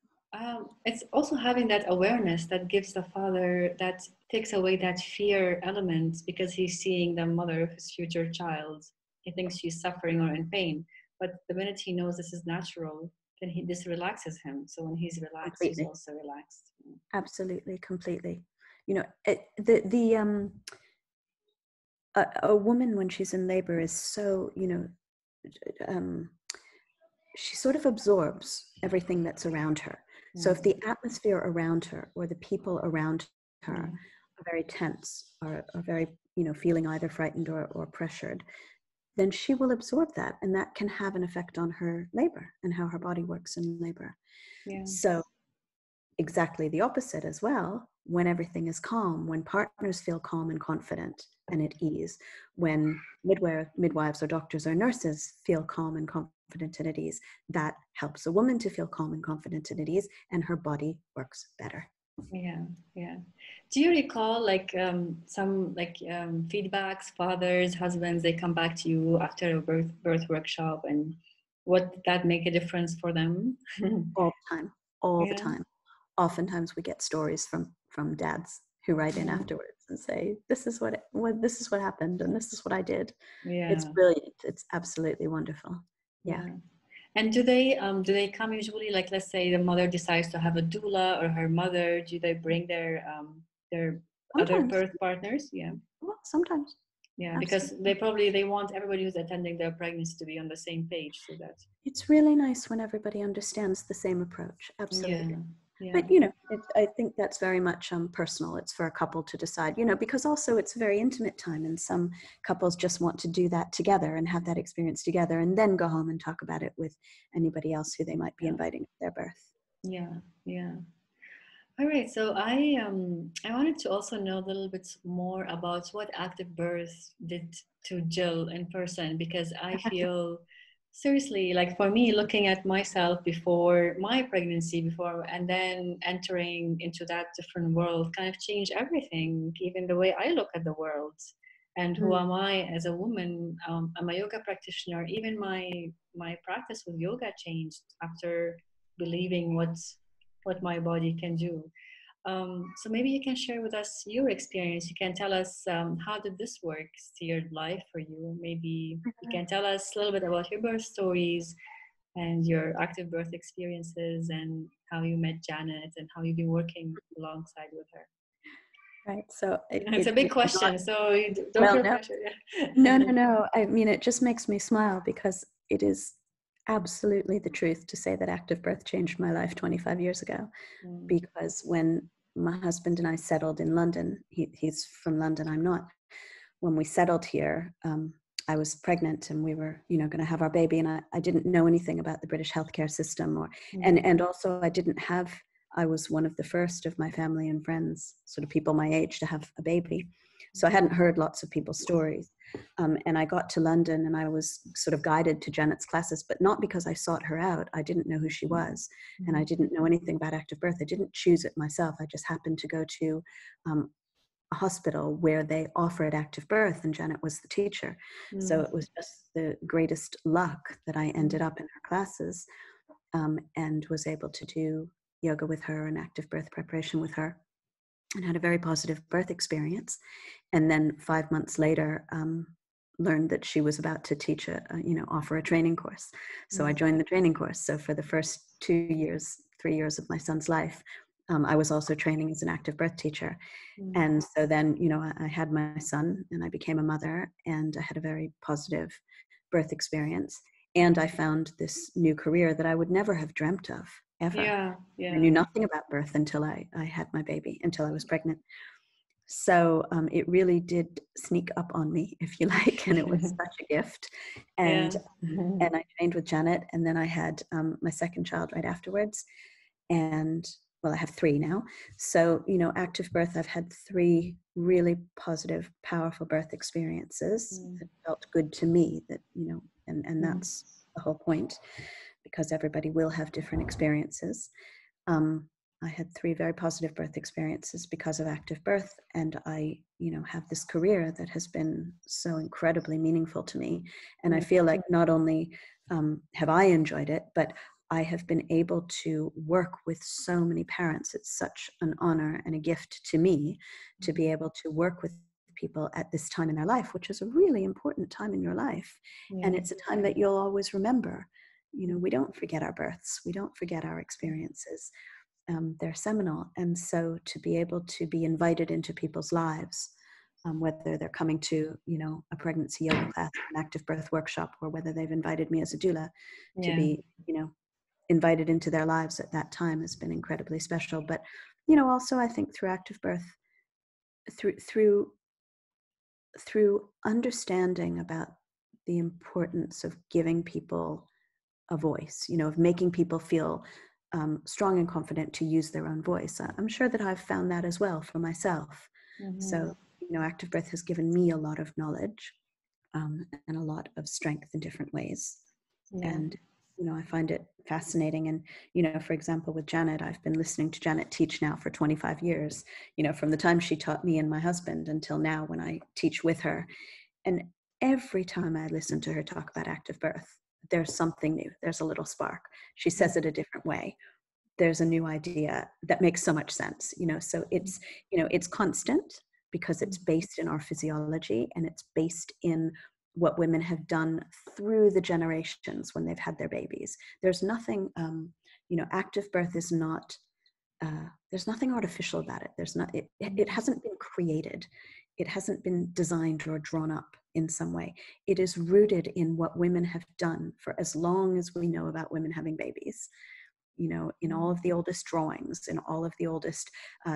It's also having that awareness that gives the father, that takes away that fear element, because he's seeing the mother of his future child. he thinks she's suffering or in pain. But the minute he knows this is natural, then this relaxes him. So when he's relaxed, she's Completely. also relaxed. Absolutely, completely. You know, a woman when she's in labor is so, you know, she sort of absorbs everything that's around her. So if the atmosphere around her or the people around her are very tense, are very, you know, feeling either frightened or pressured, then she will absorb that, and that can have an effect on her labor and how her body works in labor. So exactly the opposite as well, when everything is calm, when partners feel calm and confident and at ease, when midwives or doctors or nurses feel calm and confident and at ease, that helps a woman to feel calm and confident and at ease, and her body works better. Yeah. Do you recall like some like feedbacks, fathers, husbands, they come back to you after a birth workshop, and what did that make a difference for them? All the time. Oftentimes we get stories from dads who write in afterwards and say, this is what happened, and this is what I did. It's brilliant. It's absolutely wonderful. Yeah. And do they come usually, like, let's say the mother decides to have a doula, or her mother, do they bring their other birth partners? Well, sometimes. Because they want everybody who's attending their pregnancy to be on the same page, so that it's really nice when everybody understands the same approach. Absolutely. But you know, I think that's very much personal. It's for a couple to decide, you know, because also it's a very intimate time, and some couples just want to do that together and have that experience together, and then go home and talk about it with anybody else who they might be inviting to their birth. All right, so I wanted to also know a little bit more about what active birth did to Jill in person, because I feel seriously, like for me, looking at myself before my pregnancy, and then entering into that different world kind of changed everything, even the way I look at the world. And who am I as a woman? I'm a yoga practitioner. Even my practice with yoga changed after believing what my body can do. So maybe you can share with us your experience. You can tell us how did this work, steered life for you. Maybe you can tell us a little bit about your birth stories and your active birth experiences, and how you met Janet and how you've been working alongside with her. Right. So it's a big question, so don't feel pressure. No. I mean, it just makes me smile, because it is absolutely the truth to say that active birth changed my life 25 years ago. Because when my husband and I settled in London, he's from London, I'm not. When we settled here, I was pregnant, and we were, you know, going to have our baby, and I didn't know anything about the British healthcare system, and also I was one of the first of my family and friends, sort of people my age, to have a baby. So I hadn't heard lots of people's stories. And I got to London, and I was sort of guided to Janet's classes, but not because I sought her out. I didn't know who she was, and I didn't know anything about active birth. I didn't choose it myself. I just happened to go to a hospital where they offered active birth, and Janet was the teacher. So it was just the greatest luck that I ended up in her classes, and was able to do yoga with her and active birth preparation with her, and had a very positive birth experience. And then 5 months later, learned that she was about to teach offer a training course. So I joined the training course. So for the first 3 years of my son's life, I was also training as an active birth teacher. And so then, you know, I had my son, and I became a mother, and I had a very positive birth experience. And I found this new career that I would never have dreamt of, ever. I knew nothing about birth until I had my baby, until I was pregnant. So it really did sneak up on me, if you like, and it was such a gift. And and I trained with Janet, and then I had my second child right afterwards. And well, I have 3 now. So, you know, active birth, I've had 3 really positive, powerful birth experiences that felt good to me, that, you know, and that's the whole point, because everybody will have different experiences. I had 3 very positive birth experiences because of active birth, and I, you know, have this career that has been so incredibly meaningful to me. And I feel like not only have I enjoyed it, but I have been able to work with so many parents. It's such an honor and a gift to me to be able to work with people at this time in their life, which is a really important time in your life. And Yeah. it's a time that you'll always remember. You know, we don't forget our births. We don't forget our experiences. They're seminal. And so to be able to be invited into people's lives, whether they're coming to, you know, a pregnancy yoga class, or an active birth workshop, or whether they've invited me as a doula to Yeah. be, you know, invited into their lives at that time, has been incredibly special. But, you know, also I think through active birth, through understanding about the importance of giving people a voice, you know, of making people feel strong and confident to use their own voice. I'm sure that I've found that as well for myself. So, you know, active birth has given me a lot of knowledge and a lot of strength in different ways. Yeah. And, you know, I find it fascinating. And, you know, for example, with Janet, I've been listening to Janet teach now for 25 years, you know, from the time she taught me and my husband until now when I teach with her. And every time I listen to her talk about active birth, there's something new. There's a little spark. She says it a different way. There's a new idea that makes so much sense, you know. So it's, you know, it's constant because it's based in our physiology, and it's based in what women have done through the generations when they've had their babies. There's nothing, you know, active birth is not, there's nothing artificial about it. There's not, it hasn't been created. It hasn't been designed or drawn up in some way. It is rooted in what women have done for as long as we know about women having babies. You know, in all of the oldest drawings, in all of the oldest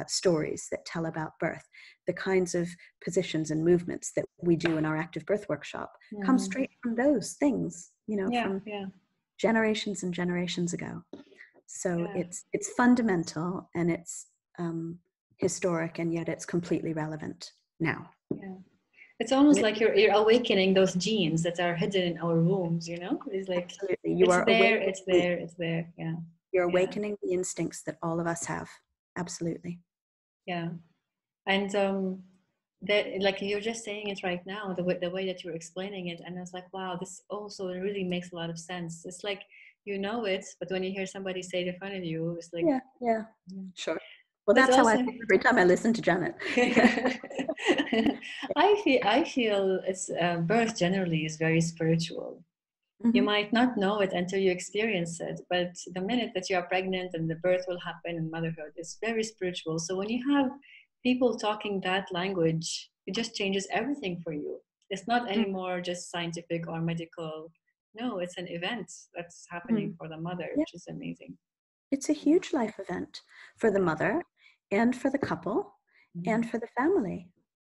stories that tell about birth, the kinds of positions and movements that we do in our active birth workshop come straight from those things, you know, from generations and generations ago. So it's fundamental, and it's historic, and yet it's completely relevant now. Yeah. It's almost like you're awakening those genes that are hidden in our wombs, you know? It's like, absolutely. You it's are there, awakening. it's there, it's there. Yeah. You're awakening the instincts that all of us have. Absolutely. Yeah. And that, like you're just saying it right now, the way that you're explaining it, and I was like, wow, this also really makes a lot of sense. It's like, you know it, but when you hear somebody say it in front of you, it's like, Sure. Well, But that's how I also, feel every time I listen to Janet. I feel it's birth generally is very spiritual. You might not know it until you experience it, but the minute that you are pregnant and the birth will happen in motherhood, it's very spiritual. So when you have people talking that language, it just changes everything for you. It's not anymore just scientific or medical. No, it's an event that's happening for the mother, Yeah. which is amazing. It's a huge life event for the mother and for the couple and for the family.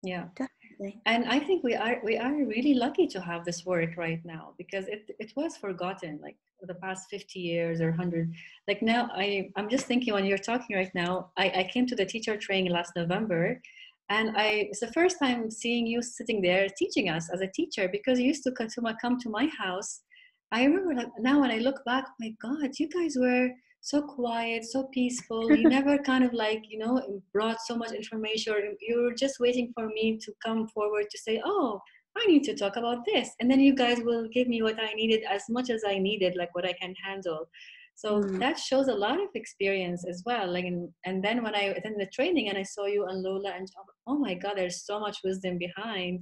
Yeah. Definitely. And I think we are really lucky to have this work right now, because it was forgotten like for the past 50 years or 100. Like now I'm just thinking, when you're talking right now, I came to the teacher training last November, and it's the first time seeing you sitting there teaching us as a teacher, because you used to come to my house. I remember, like, now when I look back, oh my God, you guys were so quiet, so peaceful. You never kind of like, you know, brought so much information, or you were just waiting for me to come forward to say, oh, I need to talk about this. And then you guys will give me what I needed, as much as I needed, like what I can handle. So that shows a lot of experience as well. Like, and then when I attended the training and I saw you and Lola, and oh my God, there's so much wisdom behind.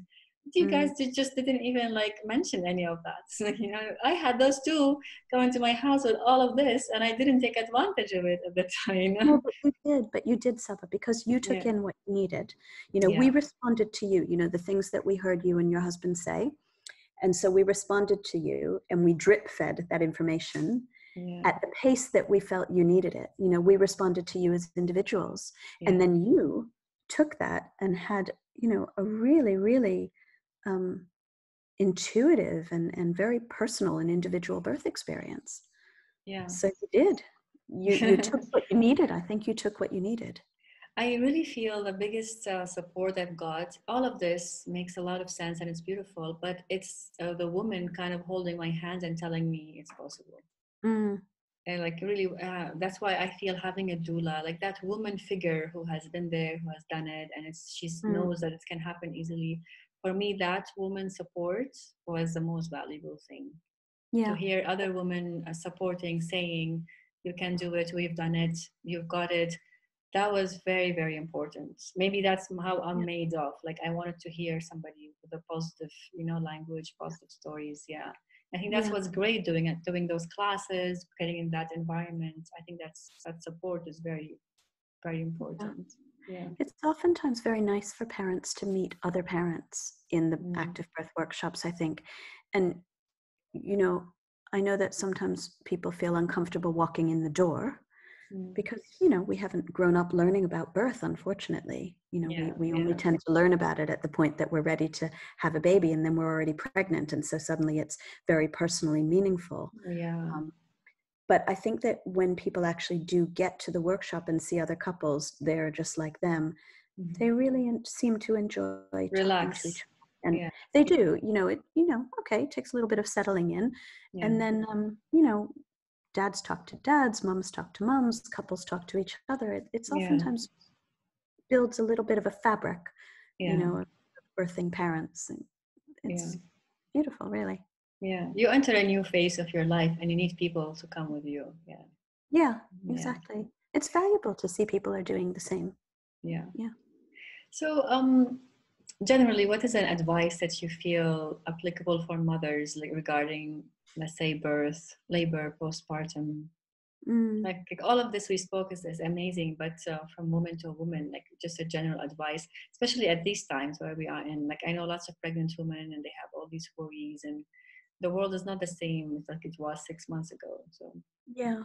You guys just didn't even like mention any of that. So, you know, I had those two coming to my house with all of this, and I didn't take advantage of it at the time. No, but you did, Saba, because you took in what you needed. You know, we responded to you, you know, the things that we heard you and your husband say. And so we responded to you, and we drip fed that information at the pace that we felt you needed it. You know, we responded to you as individuals. And then you took that and had, you know, a really, really intuitive and very personal and individual birth experience. Yeah. So you did. You took what you needed. I think you took what you needed. I really feel the biggest support I've got. All of this makes a lot of sense and it's beautiful, but it's the woman kind of holding my hand and telling me it's possible. And like really, that's why I feel having a doula, like that woman figure who has been there, who has done it, and she knows that it can happen easily. For me, that woman support was the most valuable thing. To hear other women supporting, saying, you can do it, we've done it, you've got it. That was very, very important. Maybe that's how I'm Yeah. made of. Like I wanted to hear somebody with a positive, language, positive stories. Yeah. I think that's Yeah. what's great doing it, doing those classes, getting in that environment. I think that support is very, very Yeah. important. Yeah. It's oftentimes very nice for parents to meet other parents in the Mm, active birth workshops, I think. And, you know, I know that sometimes people feel uncomfortable walking in the door mm. because, we haven't grown up learning about birth, unfortunately. Yeah. We only Yeah. tend to learn about it at the point that we're ready to have a baby, and then we're already pregnant. And so suddenly it's very personally meaningful. Yeah. Um, but I think that when people actually do get to the workshop and see other couples, they're just like them, Mhm. they really seem to enjoy talking to Relax. each other. And Yeah. they do, okay, it takes a little bit of settling in. Yeah. And then, dads talk to dads, mums talk to mums, couples talk to each other. It's Yeah. oftentimes builds a little bit of a fabric, Yeah. of birthing parents. And Yeah. it's beautiful, really. Yeah. You enter a new phase of your life and you need people to come with you. Yeah. Yeah, Yeah. exactly. It's valuable to see people are doing the same. Yeah. Yeah. So, generally, what is an advice that you feel applicable for mothers, like regarding, let's say, birth, labor, postpartum? Mm. Like all of this we spoke is amazing, but from woman to woman, like just a general advice, especially at these times where we are in. Like I know lots of pregnant women, and they have all these worries, and the world is not the same like it was 6 months ago. So, Yeah.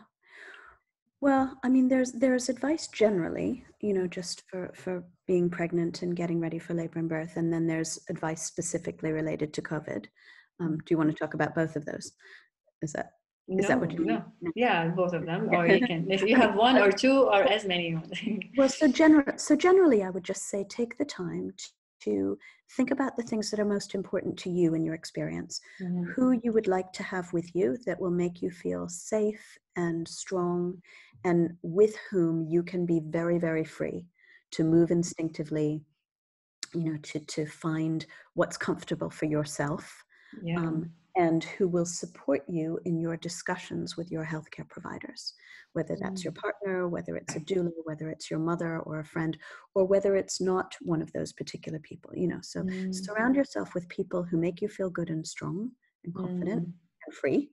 Well, I mean, there's advice generally, just for being pregnant and getting ready for labor and birth, and then there's advice specifically related to COVID. Do you want to talk about both of those? Is that is that what no, you mean? no, yeah, both of them, or Yeah. you can if you I mean, have one or two or as many. well, so generally, I would just say take the time to think about the things that are most important to you in your experience, Mhm. who you would like to have with you that will make you feel safe and strong, and with whom you can be very, very free to move instinctively, to find what's comfortable for yourself, Yeah. and who will support you in your discussions with your healthcare providers, whether that's your Mm. partner, whether it's a doula, whether it's your mother or a friend, or whether it's not one of those particular people. So Mm. surround yourself with people who make you feel good and strong and confident Mm. and free.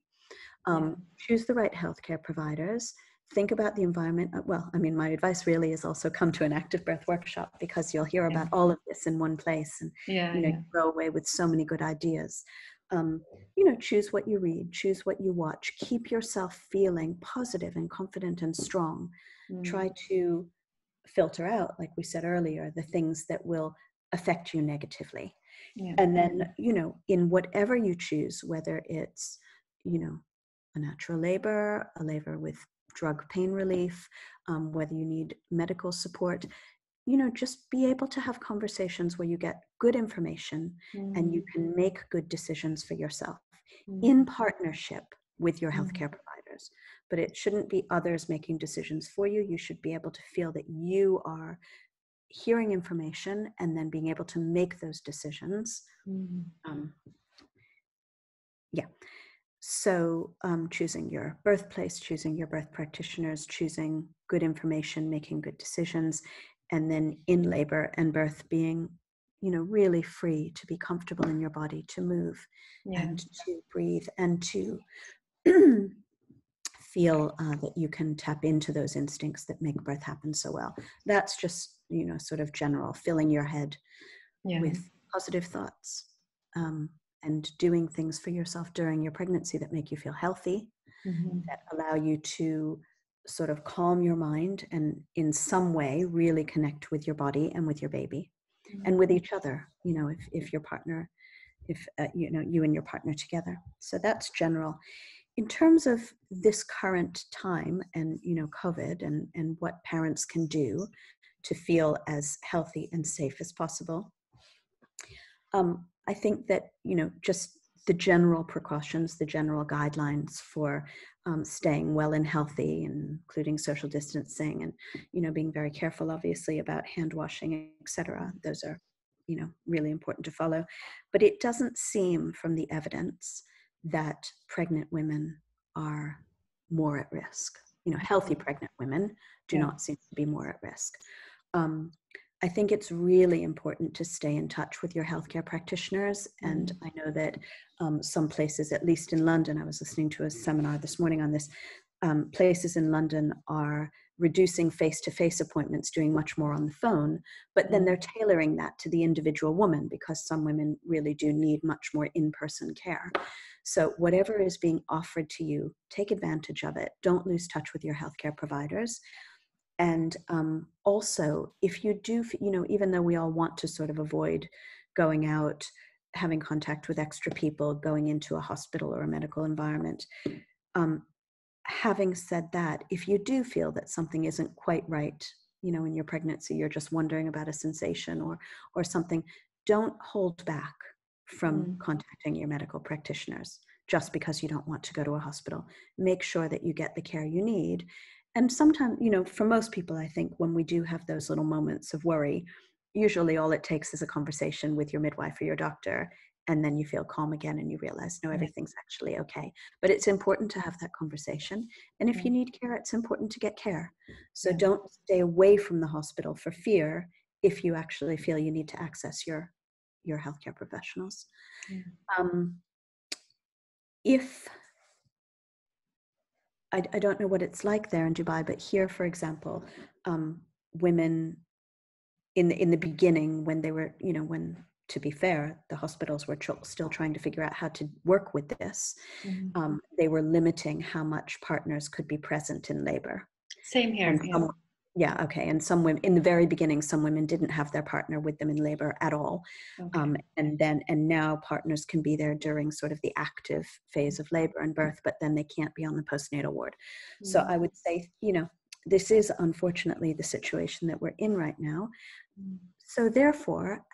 Yeah. Choose the right healthcare providers. Think about the environment. Well, I mean, my advice really is also come to an active birth workshop, because you'll hear Yeah. about all of this in one place, and Yeah. you Yeah. go away with so many good ideas. Choose what you read, choose what you watch. Keep yourself feeling positive and confident and strong. Mm. Try to filter out, like we said earlier, the things that will affect you negatively. Yeah. And then, in whatever you choose, whether it's, a natural labor, a labor with drug pain relief, whether you need medical support, just be able to have conversations where you get good information and you Mm. can make good decisions for yourself in Mm. partnership with your Mm. healthcare providers. But it shouldn't be others making decisions for you. You should be able to feel that you are hearing information and then being able to make those decisions. Mm. Um, yeah. So choosing your birthplace, choosing your birth practitioners, choosing good information, making good decisions, and then in labor and birth being, really free to be comfortable in your body, to move Yeah. and to breathe and to feel that you can tap into those instincts that make birth happen so well. That's just, sort of general, filling your head Yeah. with positive thoughts, and doing things for yourself during your pregnancy that make you feel healthy, Mm-hmm. that allow you to sort of calm your mind and in some way really connect with your body and with your baby and with each other, if your partner, if you and your partner together. So that's general. In terms of this current time and, COVID, and what parents can do to feel as healthy and safe as possible, I think that, just the general precautions, the general guidelines for staying well and healthy, including social distancing and, being very careful, obviously, about hand washing, etc. Those are, really important to follow. But it doesn't seem from the evidence that pregnant women are more at risk. healthy pregnant women do Yeah. not seem to be more at risk. I think it's really important to stay in touch with your healthcare practitioners. And I know that some places, at least in London, I was listening to a seminar this morning on this, places in London are reducing face-to-face appointments, doing much more on the phone, but then they're tailoring that to the individual woman, because some women really do need much more in-person care. So whatever is being offered to you, take advantage of it. Don't lose touch with your healthcare providers. And also, if you do, even though we all want to sort of avoid going out, having contact with extra people, going into a hospital or a medical environment, having said that, if you do feel that something isn't quite right, in your pregnancy, you're just wondering about a sensation or something, don't hold back from contacting your medical practitioners just because you don't want to go to a hospital. Make sure that you get the care you need. And sometimes, for most people, I think when we do have those little moments of worry, usually all it takes is a conversation with your midwife or your doctor, and then you feel calm again and you realize, no, everything's actually okay. But it's important to have that conversation. And if you need care, it's important to get care. So don't stay away from the hospital for fear if you actually feel you need to access your healthcare professionals. If I don't know what it's like there in Dubai, but here, for example, women in the beginning, when they were, to be fair, the hospitals were still trying to figure out how to work with this. They were limiting how much partners could be present in labor. Same here. And and some women, in the very beginning, some women didn't have their partner with them in labor at all. And now partners can be there during sort of the active phase of labor and birth, but then they can't be on the postnatal ward. So I would say, this is unfortunately the situation that we're in right now. So therefore,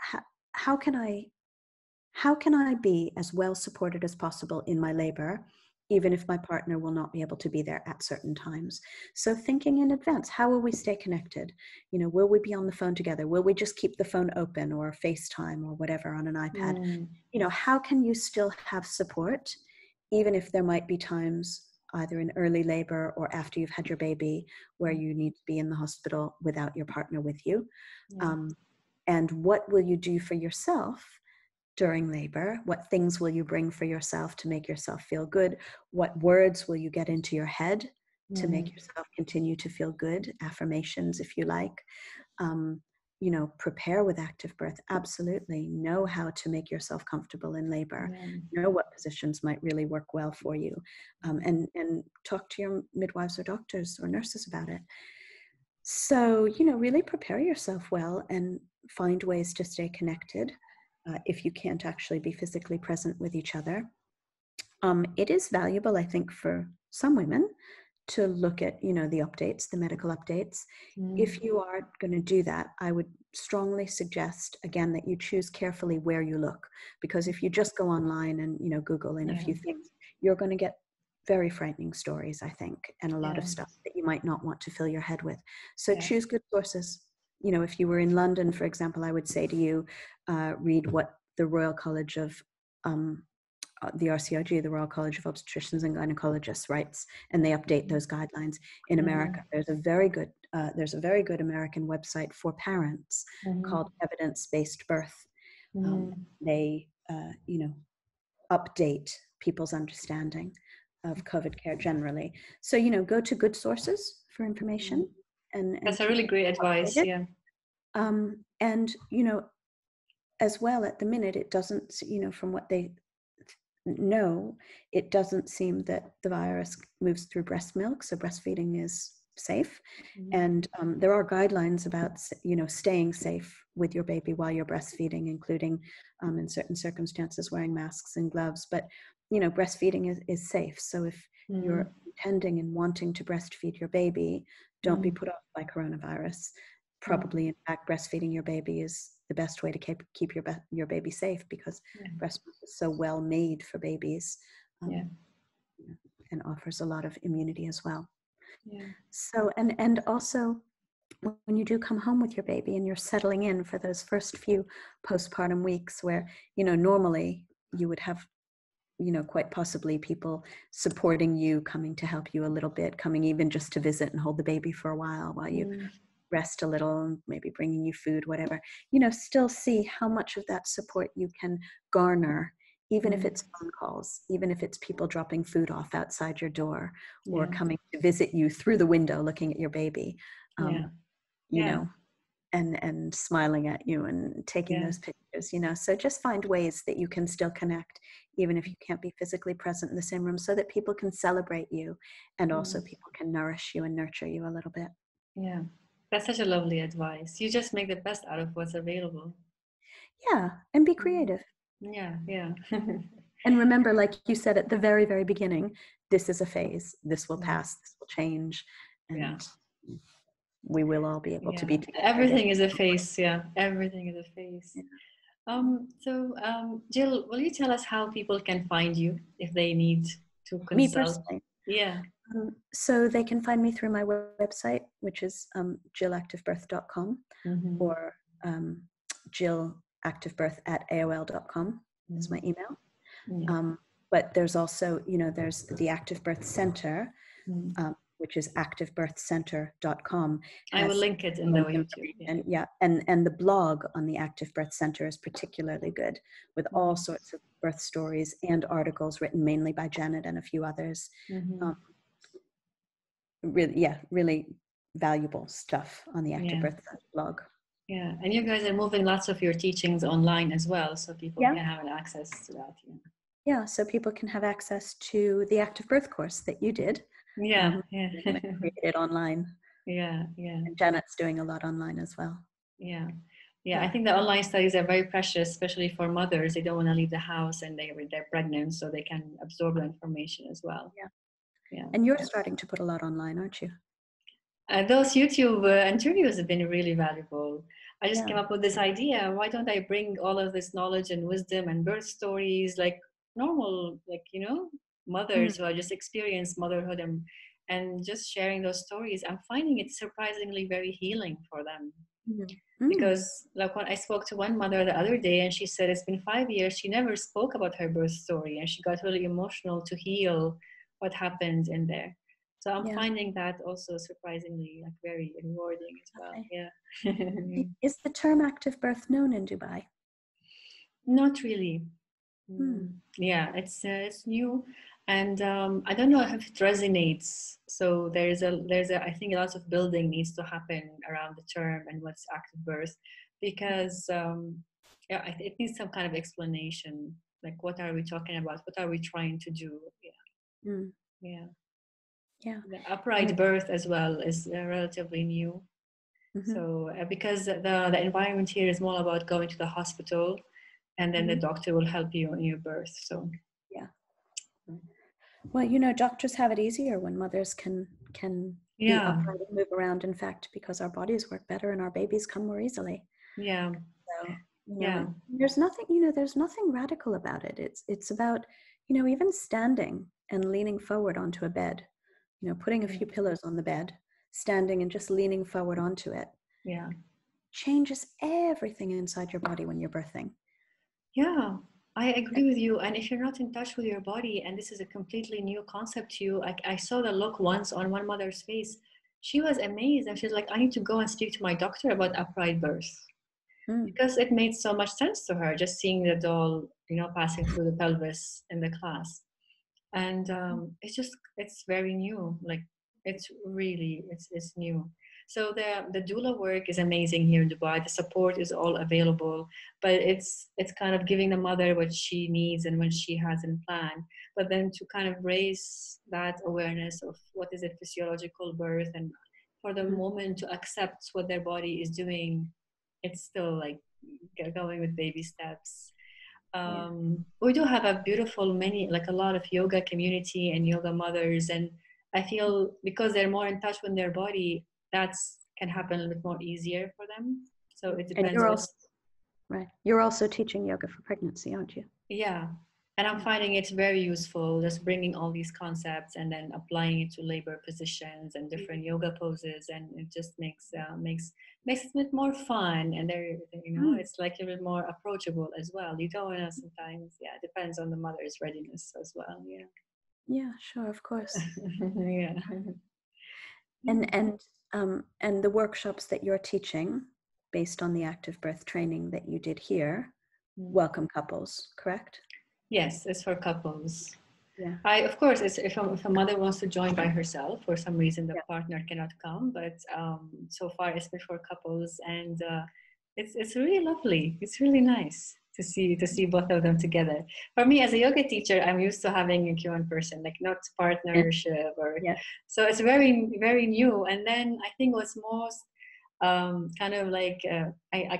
how can I be as well supported as possible in my labor, even if my partner will not be able to be there at certain times? So thinking in advance, how will we stay connected? Will we be on the phone together? Will we just keep the phone open or FaceTime or whatever on an iPad? How can you still have support, even if there might be times either in early labor or after you've had your baby where you need to be in the hospital without your partner with you? And what will you do for yourself during labor? What things will you bring for yourself to make yourself feel good? What words will you get into your head to make yourself continue to feel good? Affirmations, if you like. Prepare with active birth. Absolutely. Know how to make yourself comfortable in labor. Know what positions might really work well for you. And talk to your midwives or doctors or nurses about it. So, really prepare yourself well and find ways to stay connected if you can't actually be physically present with each other. It is valuable, I think, for some women to look at, the updates, the medical updates. If you are going to do that, I would strongly suggest, again, that you choose carefully where you look, because if you just go online and, Google in a few things, you're going to get very frightening stories, I think, and a lot of stuff that you might not want to fill your head with. So choose good sources. If you were in London, for example, I would say to you, read what the Royal College of the RCOG, the Royal College of Obstetricians and Gynecologists, writes, and they update those guidelines. In America, there's a very good American website for parents called Evidence-Based Birth. They update people's understanding of COVID care generally. So go to good sources for information. And that's a really great advice. Updated. And as well, at the minute, it doesn't, from what they know, it doesn't seem that the virus moves through breast milk, so breastfeeding is safe. And there are guidelines about, staying safe with your baby while you're breastfeeding, including in certain circumstances wearing masks and gloves. But breastfeeding is safe. So if you're intending and wanting to breastfeed your baby, don't be put off by coronavirus. Probably, in fact, breastfeeding your baby is the best way to keep your baby safe, because breast milk is so well made for babies, and offers a lot of immunity as well. So, and also, when you do come home with your baby and you're settling in for those first few postpartum weeks where, normally you would have quite possibly people supporting you, coming to help you a little bit, coming even just to visit and hold the baby for a while you rest a little, maybe bringing you food, whatever, still see how much of that support you can garner, even if it's phone calls, even if it's people dropping food off outside your door or coming to visit you through the window, looking at your baby, and smiling at you and taking those pictures, so just find ways that you can still connect, even if you can't be physically present in the same room, so that people can celebrate you and also people can nourish you and nurture you a little bit. Yeah, that's such a lovely advice. You just make the best out of what's available. Yeah, and be creative. Yeah. And remember, like you said at the very, very beginning, this is a phase. This will pass. This will change. And we will all be able to be together. Everything is a phase. Yeah, everything is a phase. Yeah. Jill, will you tell us how people can find you if they need to consult? Me personally? Yeah. So they can find me through my website, which is jillactivebirth.com or jillactivebirth@aol.com is my email. But there's also, there's the Active Birth Center, which is activebirthcenter.com. I will link it in the YouTube. And the blog on the Active Birth Center is particularly good, with all sorts of birth stories and articles written mainly by Janet and a few others. Really valuable stuff on the Active Birth Center blog. Yeah, and you guys are moving lots of your teachings online as well, so people can have access to that. Yeah, so people can have access to the Active Birth course that you did. Created online. And Janet's doing a lot online as well. Yeah, I think the online studies are very precious, especially for mothers. They don't want to leave the house and they're pregnant, so they can absorb the information as well. Yeah. And you're starting to put a lot online, aren't you? Those YouTube interviews have been really valuable. I just came up with this idea. Why don't I bring all of this knowledge and wisdom and birth stories, like normal, mothers who are just experienced motherhood and just sharing those stories. I'm finding it surprisingly very healing for them. Because when I spoke to one mother the other day, and she said it's been 5 years, she never spoke about her birth story, and she got really emotional to heal what happened in there. So I'm finding that also surprisingly very rewarding as well. Okay. Is the term active birth known in Dubai? Not really. Yeah, it's new, and I don't know if it resonates. So there's I think lots of building needs to happen around the term and what's active birth, because it needs some kind of explanation. Like, what are we talking about? What are we trying to do? The upright birth as well is relatively new. So because the environment here is more about going to the hospital, and then the doctor will help you in your birth. So well, doctors have it easier when mothers can be upright and move around. In fact, because our bodies work better and our babies come more easily. So there's nothing radical about it. It's about even standing and leaning forward onto a bed, putting a few pillows on the bed, standing and just leaning forward onto it changes everything inside your body when you're birthing. Yeah, I agree with you. And if you're not in touch with your body, and this is a completely new concept to you, I saw the look once on one mother's face. She was amazed, and she's like, I need to go and speak to my doctor about upright birth. Because it made so much sense to her, just seeing the doll, passing through the pelvis in the class. And it's very new. Like, it's new. So the doula work is amazing here in Dubai. The support is all available, but it's kind of giving the mother what she needs and what she has in plan. But then to kind of raise that awareness of what is a physiological birth, and for the woman to accept what their body is doing, it's still like going with baby steps. We do have a beautiful a lot of yoga community and yoga mothers, and I feel because they're more in touch with their body, can happen a little bit more easier for them. So it depends. And you're also teaching yoga for pregnancy, aren't you? Yeah, And I'm finding it very useful, just bringing all these concepts and then applying it to labor positions and different yoga poses, and it just makes it a bit more fun. And there, Mm. it's like a bit more approachable as well. You don't know sometimes, yeah, it depends on the mother's readiness as well. Yeah, Yeah, sure, of course. yeah, And the workshops that you're teaching based on the active birth training that you did here, welcome couples, correct? yes, it's for couples. Yeah. Of course, it's if a mother wants to join by herself, for some reason the Yeah. partner cannot come, but so far it's been for couples, and it's really lovely. It's really nice to see both of them together. For me, as a yoga teacher, I'm used to having a one person, like not Yeah. partnership, or Yeah. so it's very new. And then I think what's most kind of like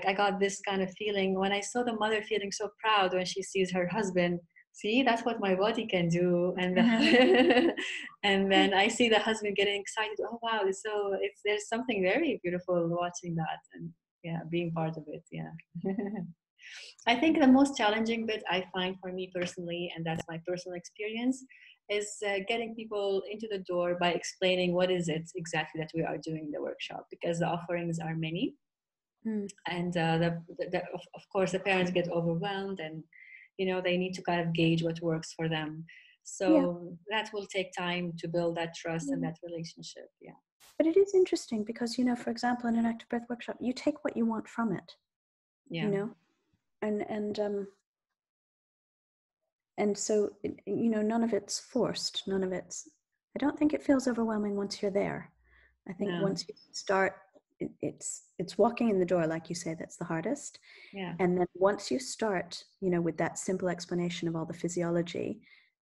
I got this kind of feeling when I saw the mother feeling so proud when she sees her husband. See, that's what my body can do, and and then I see the husband getting excited. Oh wow! So there's something very beautiful watching that, and yeah, being part of it. Yeah. I think the most challenging bit I find for me personally, and that's my personal experience, is getting people into the door by explaining what is it exactly that we are doing in the workshop, because the offerings are many, Mm. and of course the parents get overwhelmed, and they need to kind of gauge what works for them. Yeah. So that will take time to build that trust and Yeah. that relationship. Yeah. But it is interesting because, for example, in an active breath workshop, you take what you want from it, Yeah. and so, none of it's forced. None of it's, I don't think it feels overwhelming once you're there. I think No. once you start, it's walking in the door, like you say, that's the hardest. Yeah. And then once you start, with that simple explanation of all the physiology,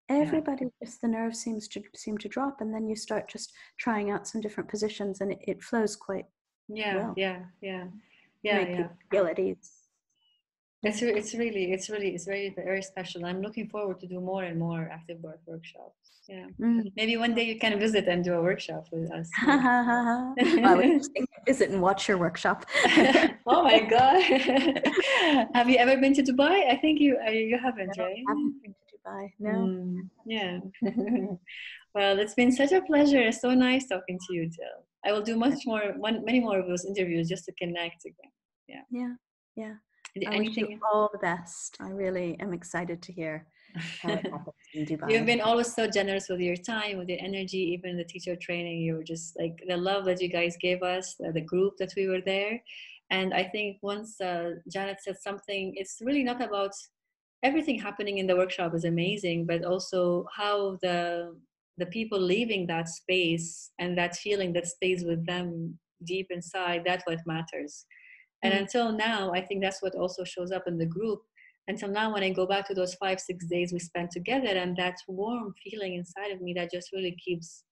Yeah. everybody, just the nerves seem to drop, and then you start just trying out some different positions, and it flows quite well. Yeah. Make people feel at ease. It's very very special. I'm looking forward to do more and more active birth workshops. Yeah, maybe one day you can visit and do a workshop with us. Well, I was just thinking, visit and watch your workshop. Oh my god! Have you ever been to Dubai? I think you haven't, No, right? I haven't been to Dubai. No. Yeah. Well, it's been such a pleasure. It's so nice talking to you, Jill. I will do many more of those interviews just to connect again. Yeah. Yeah. I wish you Anything? all the best. I really am excited to hear how it happens in You've Dubai. been always so generous with your time, with your energy, even the teacher training. You were just like the love that you guys gave us, the group that we were there. And I think once Janet said something, it's really not about everything happening in the workshop is amazing, but also how the people leaving that space and that feeling that stays with them deep inside, that's what matters. And until now, I think that's what also shows up in the group. Until now, when I go back to those 5-6 days we spent together, and that warm feeling inside of me that just really keeps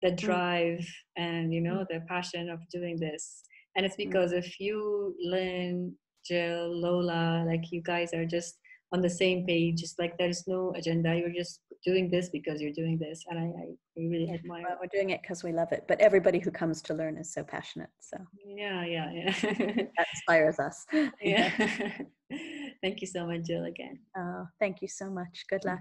the drive and the passion of doing this. And it's because of you, Lynn, Jill, Lola, like you guys are just on the same page. Just like there's no agenda. You're just doing this because you're doing this, and I really admire. Well, we're doing it because we love it, but everybody who comes to learn is so passionate. So yeah. that inspires us. Yeah. Thank you so much, Jill, again. Thank you so much. Good luck.